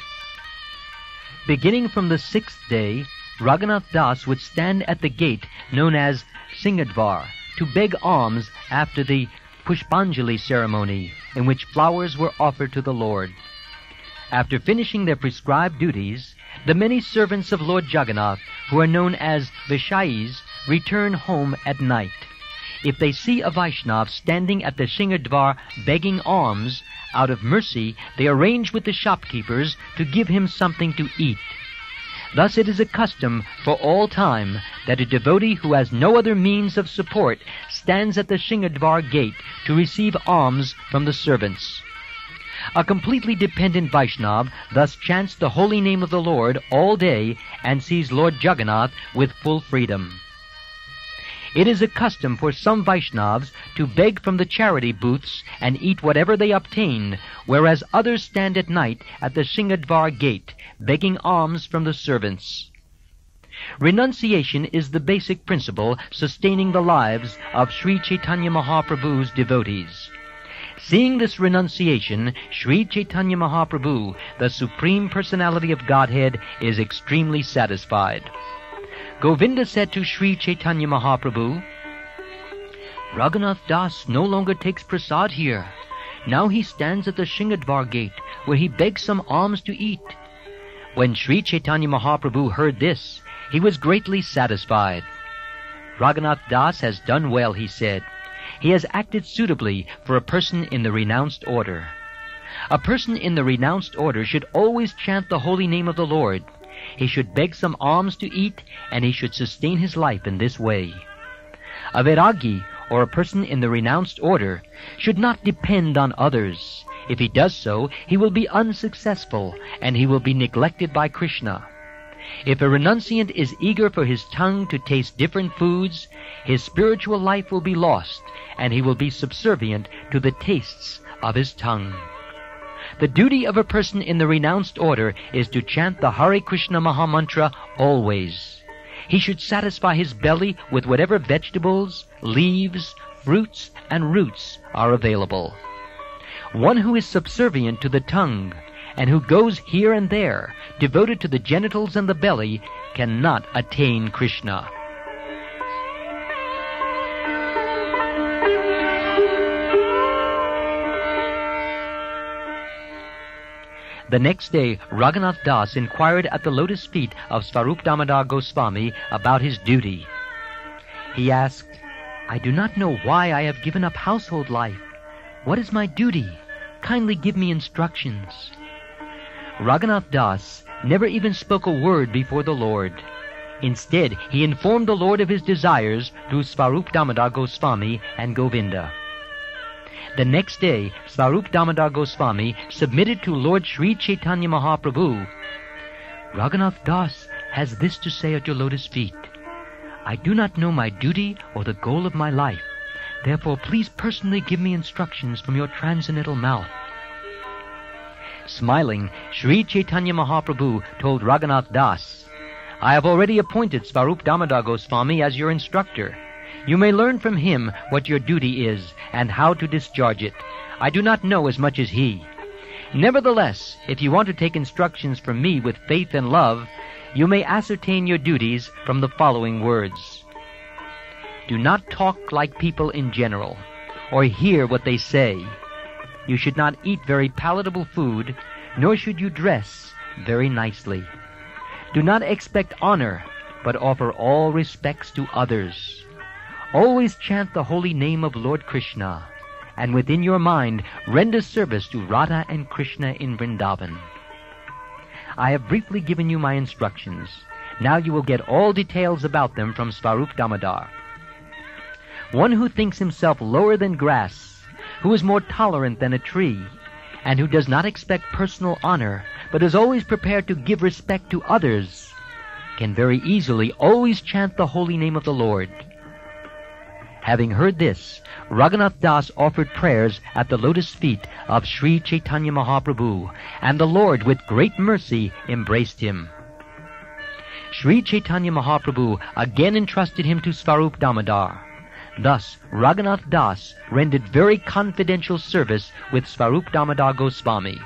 Beginning from the 6th day, Raghunath Das would stand at the gate known as Singadvar to beg alms after the Pushpanjali ceremony, in which flowers were offered to the Lord. After finishing their prescribed duties, the many servants of Lord Jagannath, who are known as Vishayis, return home at night. If they see a Vaishnav standing at the Singadvar begging alms, out of mercy they arrange with the shopkeepers to give him something to eat. Thus it is a custom for all time that a devotee who has no other means of support stands at the Singadvar gate to receive alms from the servants. A completely dependent Vaishnav thus chants the holy name of the Lord all day and sees Lord Jagannath with full freedom. It is a custom for some Vaishnavas to beg from the charity booths and eat whatever they obtain, whereas others stand at night at the Singadvar gate, begging alms from the servants. Renunciation is the basic principle sustaining the lives of Sri Caitanya Mahaprabhu's devotees. Seeing this renunciation, Sri Caitanya Mahaprabhu, the Supreme Personality of Godhead, is extremely satisfied. Govinda said to Sri Caitanya Mahaprabhu, Raghunath Das no longer takes prasad here. Now he stands at the Singadvar gate, where he begs some alms to eat. When Sri Caitanya Mahaprabhu heard this, he was greatly satisfied. Raghunath Das has done well, he said. He has acted suitably for a person in the renounced order. A person in the renounced order should always chant the holy name of the Lord. He should beg some alms to eat, and he should sustain his life in this way. A Vairagi, or a person in the renounced order, should not depend on others. If he does so, he will be unsuccessful, and he will be neglected by Krishna. If a renunciant is eager for his tongue to taste different foods, his spiritual life will be lost, and he will be subservient to the tastes of his tongue. The duty of a person in the renounced order is to chant the Hare Krishna Mahamantra always. He should satisfy his belly with whatever vegetables, leaves, fruits, and roots are available. One who is subservient to the tongue, and who goes here and there, devoted to the genitals and the belly, cannot attain Krishna. The next day, Raghunath Das inquired at the lotus feet of Svarup Damodar Gosvami about his duty. He asked, "I do not know why I have given up household life. What is my duty? Kindly give me instructions." Raghunath Das never even spoke a word before the Lord. Instead, he informed the Lord of his desires through Svarup Damodar Gosvami and Govinda. The next day, Svarup Damodar Gosvami submitted to Lord Sri Caitanya Mahaprabhu, "Raghunath Das has this to say at your lotus feet. I do not know my duty or the goal of my life. Therefore, please personally give me instructions from your transcendental mouth." Smiling, Sri Caitanya Mahaprabhu told Raghunath Das, "I have already appointed Svarup Damodar Gosvami as your instructor. You may learn from him what your duty is and how to discharge it. I do not know as much as he. Nevertheless, if you want to take instructions from me with faith and love, you may ascertain your duties from the following words. Do not talk like people in general, or hear what they say. You should not eat very palatable food, nor should you dress very nicely. Do not expect honor, but offer all respects to others. Always chant the holy name of Lord Krishna, and within your mind render service to Radha and Krishna in Vrindavan. I have briefly given you my instructions. Now you will get all details about them from Svarup Damodar. One who thinks himself lower than grass, who is more tolerant than a tree, and who does not expect personal honor, but is always prepared to give respect to others, can very easily always chant the holy name of the Lord." Having heard this, Raghunath Das offered prayers at the lotus feet of Sri Caitanya Mahaprabhu, and the Lord with great mercy embraced him. Sri Caitanya Mahaprabhu again entrusted him to Svarup Damodar. Thus, Raghunath Das rendered very confidential service with Svarup Damodar Gosvami.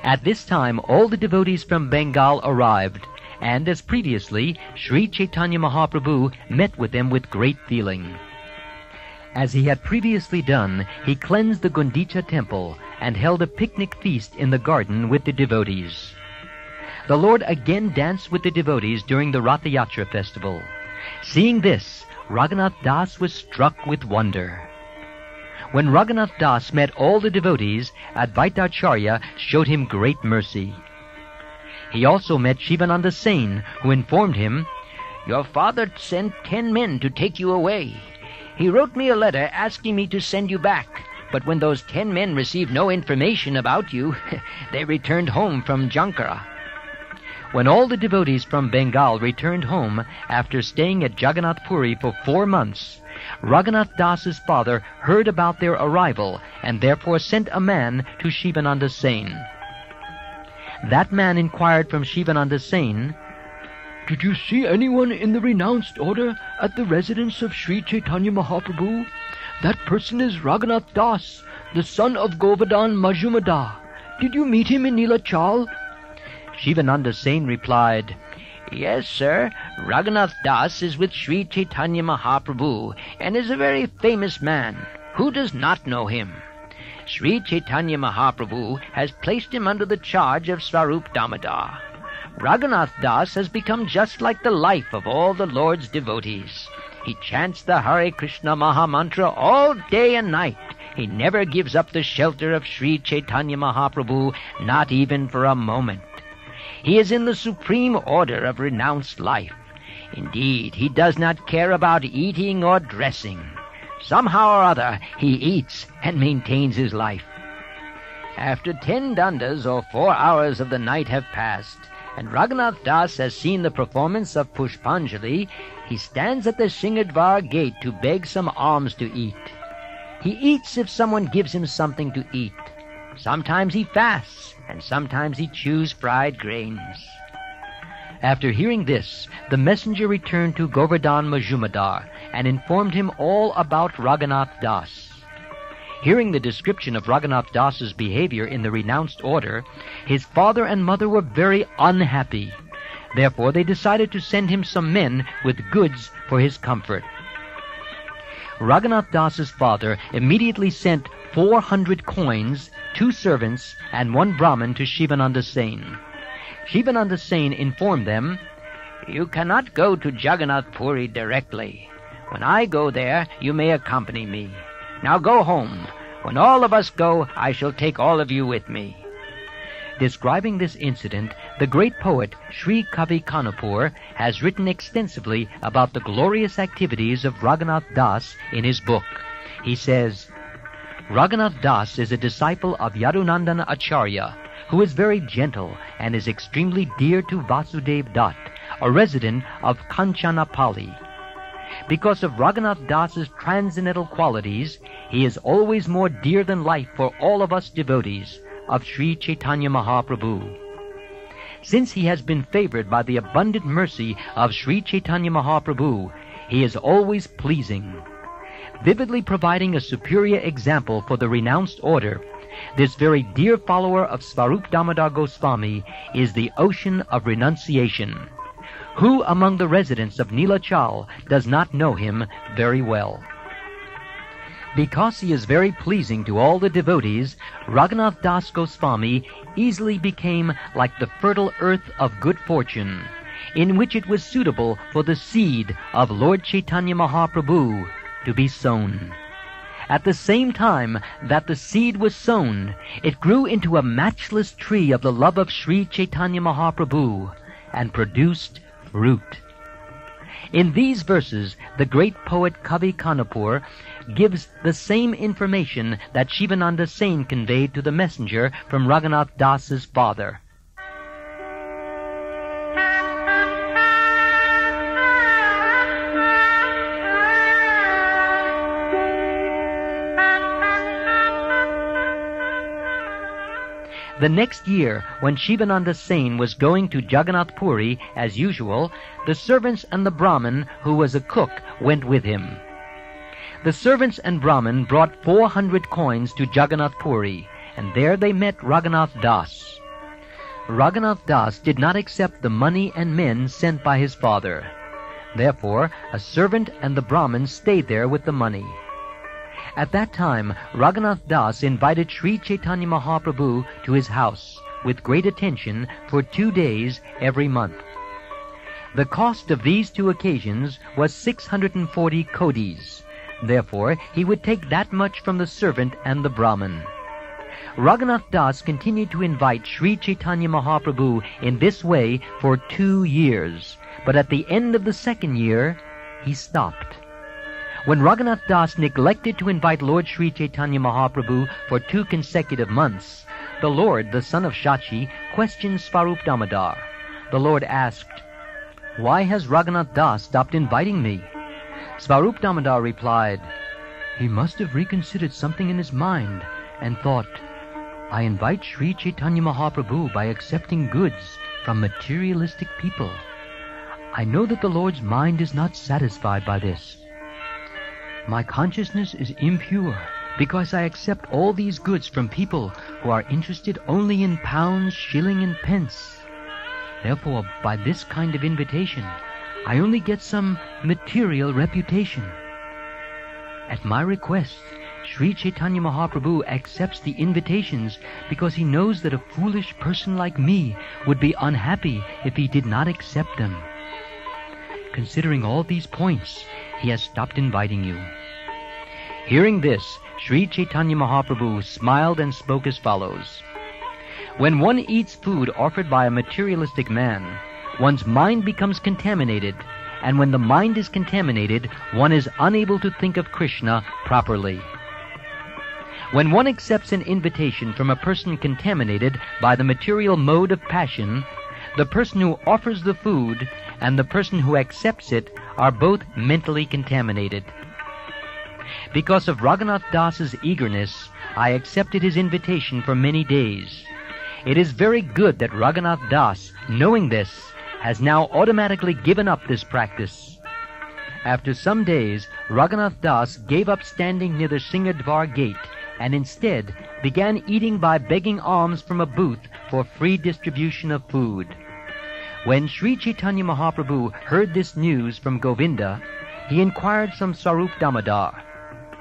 At this time, all the devotees from Bengal arrived, and as previously, Sri Caitanya Mahaprabhu met with them with great feeling. As he had previously done, he cleansed the Gundicha temple and held a picnic feast in the garden with the devotees. The Lord again danced with the devotees during the Ratha Yatra festival. Seeing this, Raghunath Das was struck with wonder. When Raghunath Das met all the devotees, Advaitacharya showed him great mercy. He also met Shivananda Sen, who informed him, "Your father sent 10 men to take you away. He wrote me a letter asking me to send you back, but when those 10 men received no information about you, they returned home from Jankara." When all the devotees from Bengal returned home after staying at Jagannath Puri for 4 months, Raghunath Das's father heard about their arrival and therefore sent a man to Shivananda Sen. That man inquired from Shivananda Sen, "Did you see anyone in the renounced order at the residence of Sri Caitanya Mahaprabhu? That person is Raghunath Das, the son of Govardhan Majumdar. Did you meet him in Nilachal?" Shivananda Sen replied, "Yes, sir. Raghunath Das is with Sri Caitanya Mahaprabhu and is a very famous man. Who does not know him? Sri Caitanya Mahaprabhu has placed him under the charge of Svarup Damodar. Raghunath Das has become just like the life of all the Lord's devotees. He chants the Hare Krishna Mahamantra all day and night. He never gives up the shelter of Sri Caitanya Mahaprabhu, not even for a moment. He is in the supreme order of renounced life. Indeed, he does not care about eating or dressing. Somehow or other, he eats and maintains his life. After 10 dandas or 4 hours of the night have passed, and Raghunath Das has seen the performance of Pushpanjali, he stands at the Singadvar gate to beg some alms to eat. He eats if someone gives him something to eat. Sometimes he fasts, and sometimes he chews fried grains. After hearing this, the messenger returned to Govardhan Majumdar and informed him all about Raghunath Das. Hearing the description of Raghunath Das's behavior in the renounced order, his father and mother were very unhappy. Therefore they decided to send him some men with goods for his comfort. Raghunath Das's father immediately sent 400 coins, 2 servants, and 1 Brahmin to Shivananda Sen. Shivananda Sen informed them, "You cannot go to Jagannath Puri directly. When I go there, you may accompany me. Now go home. When all of us go, I shall take all of you with me." Describing this incident, the great poet Sri Kavi Kanapur has written extensively about the glorious activities of Raghunath Das in his book. He says, Raghunath Das is a disciple of Yadunandan Acharya, who is very gentle and is extremely dear to Vasudev Dutt, a resident of Kanchanapali. Because of Raghunath Das's transcendental qualities, he is always more dear than life for all of us devotees of Sri Caitanya Mahaprabhu. Since he has been favored by the abundant mercy of Sri Caitanya Mahaprabhu, he is always pleasing. Vividly providing a superior example for the renounced order, this very dear follower of Svarup Damodar Gosvami is the ocean of renunciation. Who among the residents of Nilachal does not know him very well? Because he is very pleasing to all the devotees, Raghunath Das Goswami easily became like the fertile earth of good fortune, in which it was suitable for the seed of Lord Chaitanya Mahaprabhu to be sown. At the same time that the seed was sown, it grew into a matchless tree of the love of Sri Chaitanya Mahaprabhu and produced fruit. In these verses, the great poet Kavi Kanapur gives the same information that Shivananda Sen conveyed to the messenger from Raghunath Das's father. The next year, when Shivananda Sen was going to Jagannath Puri as usual, the servants and the Brahmin, who was a cook, went with him. The servants and Brahmin brought 400 coins to Jagannath Puri, and there they met Raghunath Das. Raghunath Das did not accept the money and men sent by his father. Therefore, a servant and the Brahmin stayed there with the money. At that time, Raghunath Das invited Sri Chaitanya Mahaprabhu to his house with great attention for 2 days every month. The cost of these 2 occasions was 640 kodis. Therefore, he would take that much from the servant and the Brahmin. Raghunath Das continued to invite Sri Chaitanya Mahaprabhu in this way for 2 years, but at the end of the 2nd year, he stopped. When Raghunath Das neglected to invite Lord Sri Chaitanya Mahaprabhu for 2 consecutive months, the Lord, the son of Shachi, questioned Svarup Damodar. The Lord asked, "Why has Raghunath Das stopped inviting me?" Svarup Damodar replied, "He must have reconsidered something in his mind and thought, I invite Sri Chaitanya Mahaprabhu by accepting goods from materialistic people. I know that the Lord's mind is not satisfied by this. My consciousness is impure because I accept all these goods from people who are interested only in pounds, shilling, and pence. Therefore, by this kind of invitation, I only get some material reputation. At my request, Sri Chaitanya Mahaprabhu accepts the invitations because he knows that a foolish person like me would be unhappy if he did not accept them. Considering all these points, he has stopped inviting you." Hearing this, Sri Chaitanya Mahaprabhu smiled and spoke as follows. When one eats food offered by a materialistic man, one's mind becomes contaminated, and when the mind is contaminated, one is unable to think of Krishna properly. When one accepts an invitation from a person contaminated by the material mode of passion, the person who offers the food and the person who accepts it are both mentally contaminated. Because of Raghunath Das's eagerness, I accepted his invitation for many days. It is very good that Raghunath Das, knowing this, has now automatically given up this practice. After some days, Raghunath Das gave up standing near the Singadvar gate and instead began eating by begging alms from a booth for free distribution of food. When Sri Caitanya Mahaprabhu heard this news from Govinda, he inquired from Swarup Damodar,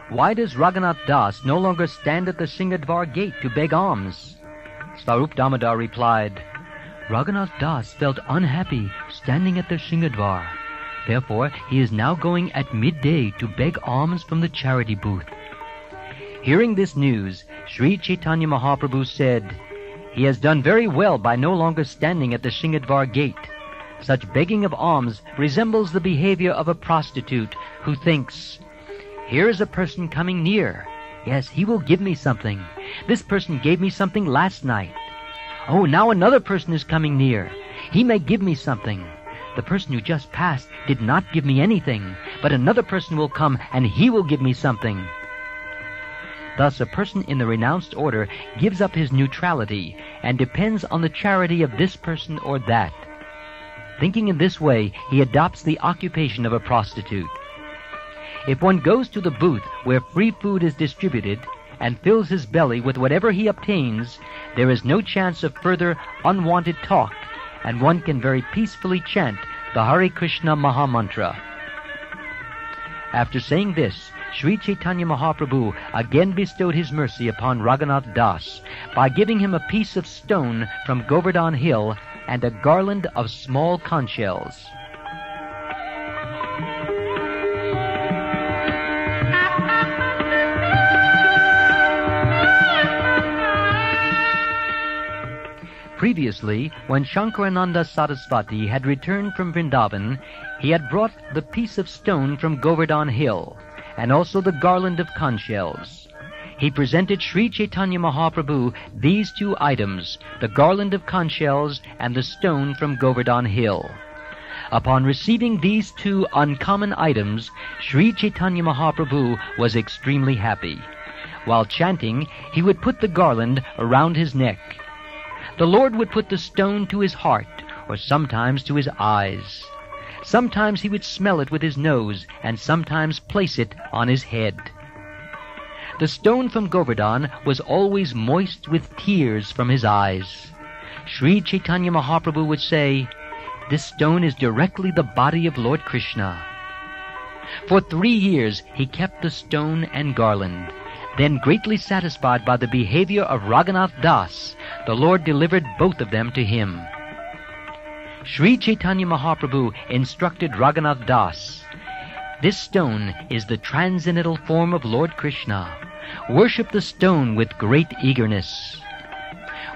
"Why does Raghunath Das no longer stand at the Singadvar gate to beg alms?" Swarup Damodar replied, "Raghunath Das felt unhappy standing at the Singadvar. Therefore, he is now going at midday to beg alms from the charity booth." Hearing this news, Sri Caitanya Mahaprabhu said, "He has done very well by no longer standing at the Singadvar gate. Such begging of alms resembles the behavior of a prostitute who thinks, 'Here is a person coming near. Yes, he will give me something. This person gave me something last night. Oh, now another person is coming near. He may give me something. The person who just passed did not give me anything, but another person will come and he will give me something.' Thus, a person in the renounced order gives up his neutrality and depends on the charity of this person or that. Thinking in this way, he adopts the occupation of a prostitute. If one goes to the booth where free food is distributed and fills his belly with whatever he obtains, there is no chance of further unwanted talk, and one can very peacefully chant the Hare Krishna Mahamantra." After saying this, Sri Caitanya Mahaprabhu again bestowed his mercy upon Raghunath Das by giving him a piece of stone from Govardhan Hill and a garland of small conch shells. Previously, when Shankarananda Saraswati had returned from Vrindavan, he had brought the piece of stone from Govardhan Hill, and also the garland of conch shells. He presented Sri Caitanya Mahaprabhu these two items, the garland of conch shells and the stone from Govardhan Hill. Upon receiving these two uncommon items, Sri Caitanya Mahaprabhu was extremely happy. While chanting, he would put the garland around his neck. The Lord would put the stone to his heart, or sometimes to his eyes. Sometimes he would smell it with his nose, and sometimes place it on his head. The stone from Govardhan was always moist with tears from his eyes. Sri Caitanya Mahaprabhu would say, "This stone is directly the body of Lord Krishna." For 3 years he kept the stone and garland. Then, greatly satisfied by the behavior of Raghunath Das, the Lord delivered both of them to him. Sri Caitanya Mahaprabhu instructed Raghunath Das, "This stone is the transcendental form of Lord Krishna. Worship the stone with great eagerness.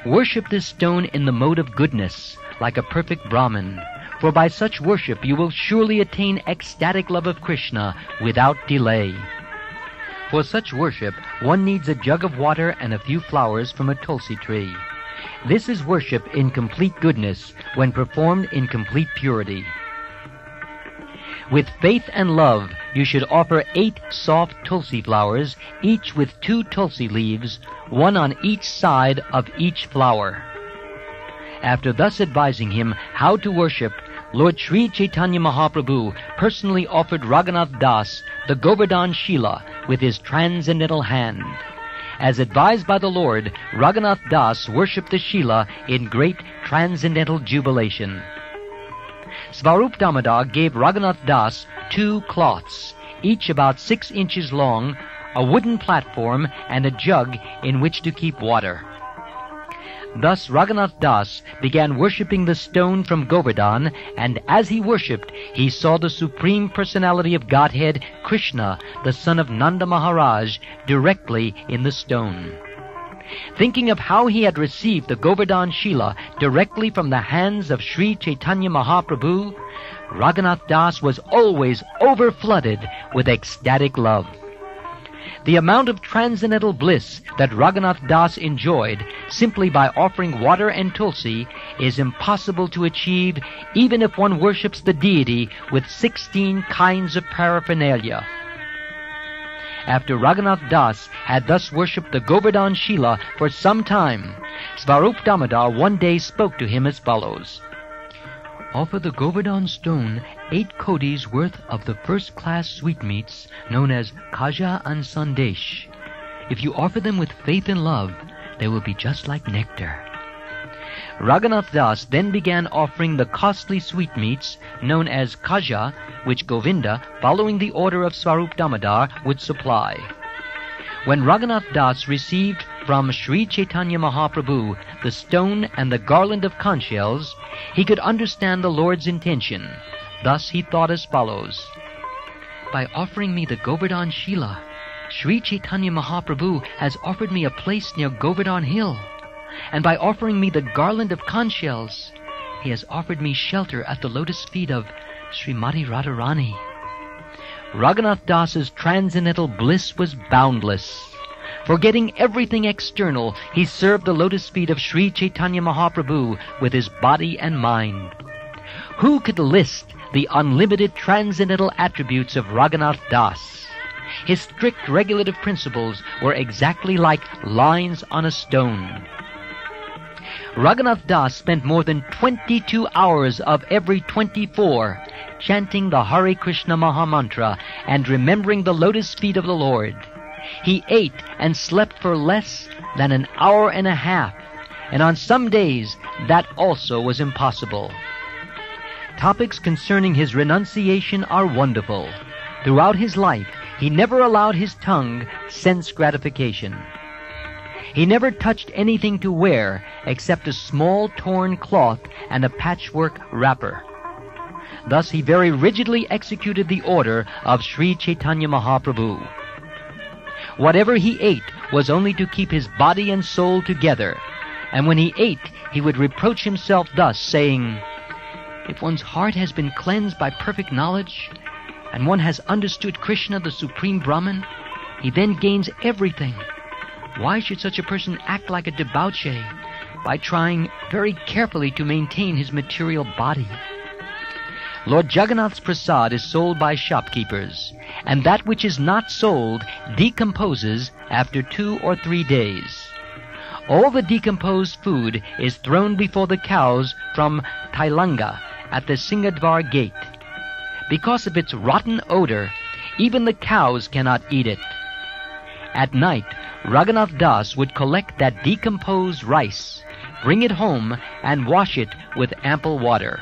Worship this stone in the mode of goodness, like a perfect Brahmin, for by such worship you will surely attain ecstatic love of Krishna without delay. For such worship, one needs a jug of water and a few flowers from a tulsi tree. This is worship in complete goodness, when performed in complete purity. With faith and love, you should offer 8 soft tulsi flowers, each with 2 tulsi leaves, one on each side of each flower." After thus advising him how to worship, Lord Sri Caitanya Mahaprabhu personally offered Raghunath Das the Govardhan Shila with his transcendental hand. As advised by the Lord, Raghunath Das worshipped the Shila in great transcendental jubilation. Swarup Damodar gave Raghunath Das 2 cloths, each about 6 inches long, a wooden platform, and a jug in which to keep water. Thus Raghunath Das began worshipping the stone from Govardhan, and as he worshipped, he saw the Supreme Personality of Godhead, Krishna, the son of Nanda Maharaj, directly in the stone. Thinking of how he had received the Govardhan Shila directly from the hands of Sri Caitanya Mahaprabhu, Raghunath Das was always overflooded with ecstatic love. The amount of transcendental bliss that Raghunath Das enjoyed simply by offering water and tulsi is impossible to achieve even if one worships the deity with 16 kinds of paraphernalia. After Raghunath Das had thus worshipped the Govardhan Shila for some time, Svarup Damodar one day spoke to him as follows. Offer the Govardhan stone 8 kodis worth of the first-class sweetmeats known as Kaja and Sandesh. If you offer them with faith and love, they will be just like nectar. Raghunath Das then began offering the costly sweetmeats known as Kaja, which Govinda, following the order of Svarup Damodar, would supply. When Raghunath Das received from Sri Caitanya Mahaprabhu the stone and the garland of conch shells, he could understand the Lord's intention. Thus he thought as follows. By offering me the Govardhan Shila, Sri Caitanya Mahaprabhu has offered me a place near Govardhan Hill. And by offering me the garland of conch shells, he has offered me shelter at the lotus feet of Srimati Radharani. Raghunath Das's transcendental bliss was boundless. Forgetting everything external, he served the lotus feet of Sri Caitanya Mahaprabhu with his body and mind. Who could list the unlimited transcendental attributes of Raghunath Das? His strict regulative principles were exactly like lines on a stone. Raghunath Das spent more than 22 hours of every 24 chanting the Hare Krishna Mahamantra and remembering the lotus feet of the Lord. He ate and slept for less than an hour and a half, and on some days that also was impossible. Topics concerning his renunciation are wonderful. Throughout his life, he never allowed his tongue sense gratification. He never touched anything to wear except a small torn cloth and a patchwork wrapper. Thus he very rigidly executed the order of Sri Caitanya Mahaprabhu. Whatever he ate was only to keep his body and soul together, and when he ate, he would reproach himself thus, saying, If one's heart has been cleansed by perfect knowledge, and one has understood Krishna, the Supreme Brahman, he then gains everything. Why should such a person act like a debauchee by trying very carefully to maintain his material body? Lord Jagannath's prasad is sold by shopkeepers, and that which is not sold decomposes after 2 or 3 days. All the decomposed food is thrown before the cows from Tailanga at the Singadvar gate. Because of its rotten odor, even the cows cannot eat it. At night, Raghunath Das would collect that decomposed rice, bring it home, and wash it with ample water.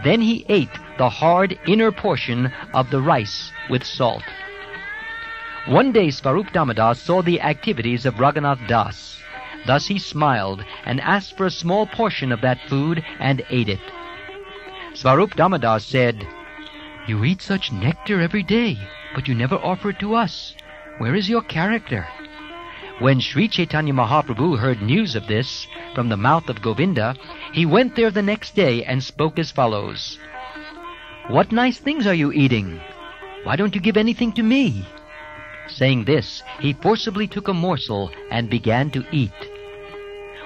Then he ate the hard inner portion of the rice with salt. One day Svarup Damodar saw the activities of Raghunath Das. Thus he smiled and asked for a small portion of that food and ate it. Svarup Damodar said, You eat such nectar every day, but you never offer it to us. Where is your character? When Sri Caitanya Mahaprabhu heard news of this from the mouth of Govinda, he went there the next day and spoke as follows. What nice things are you eating? Why don't you give anything to me? Saying this, he forcibly took a morsel and began to eat.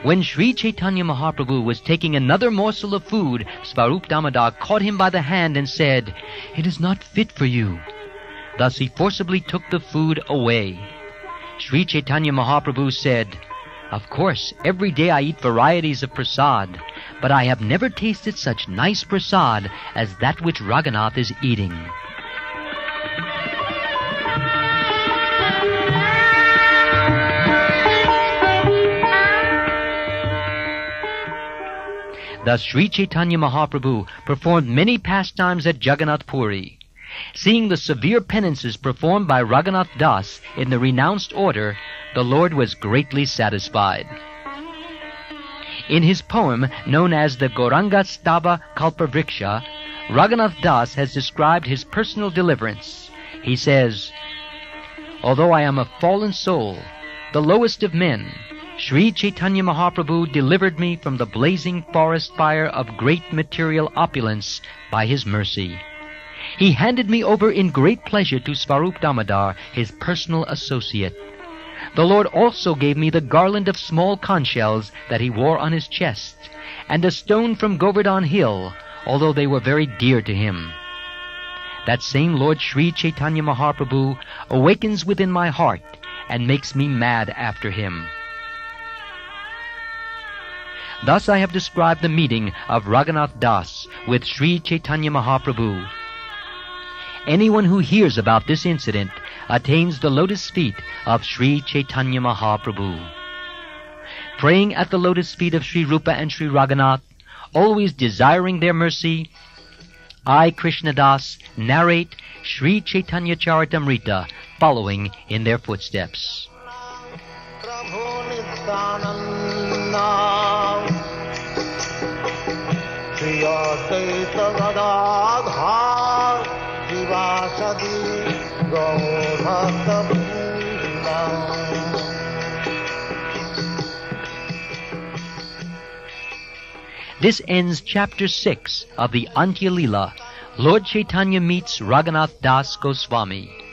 When Sri Caitanya Mahaprabhu was taking another morsel of food, Svarup Damodar caught him by the hand and said, It is not fit for you. Thus he forcibly took the food away. Sri Caitanya Mahaprabhu said, Of course, every day I eat varieties of prasad, but I have never tasted such nice prasad as that which Raghunath is eating. Thus Sri Caitanya Mahaprabhu performed many pastimes at Jagannath Puri. Seeing the severe penances performed by Raghunath Das in the renounced order, the Lord was greatly satisfied. In his poem known as the Gauranga Stava Kalpavriksha, Raghunath Das has described his personal deliverance. He says, Although I am a fallen soul, the lowest of men, Sri Caitanya Mahaprabhu delivered me from the blazing forest fire of great material opulence by his mercy. He handed me over in great pleasure to Svarup Damodar, his personal associate. The Lord also gave me the garland of small conch shells that he wore on his chest, and a stone from Govardhan hill, although they were very dear to him. That same Lord Sri Caitanya Mahaprabhu awakens within my heart and makes me mad after him. Thus I have described the meeting of Raghunath Das with Sri Caitanya Mahaprabhu. Anyone who hears about this incident attains the lotus feet of Sri Caitanya Mahaprabhu. Praying at the lotus feet of Sri Rupa and Sri Raghunath, always desiring their mercy, I, Krishnadas, narrate Sri Caitanya Charitamrita, following in their footsteps. This ends chapter 6 of the Antya Leela. Lord Chaitanya meets Raghunath Das Gosvami.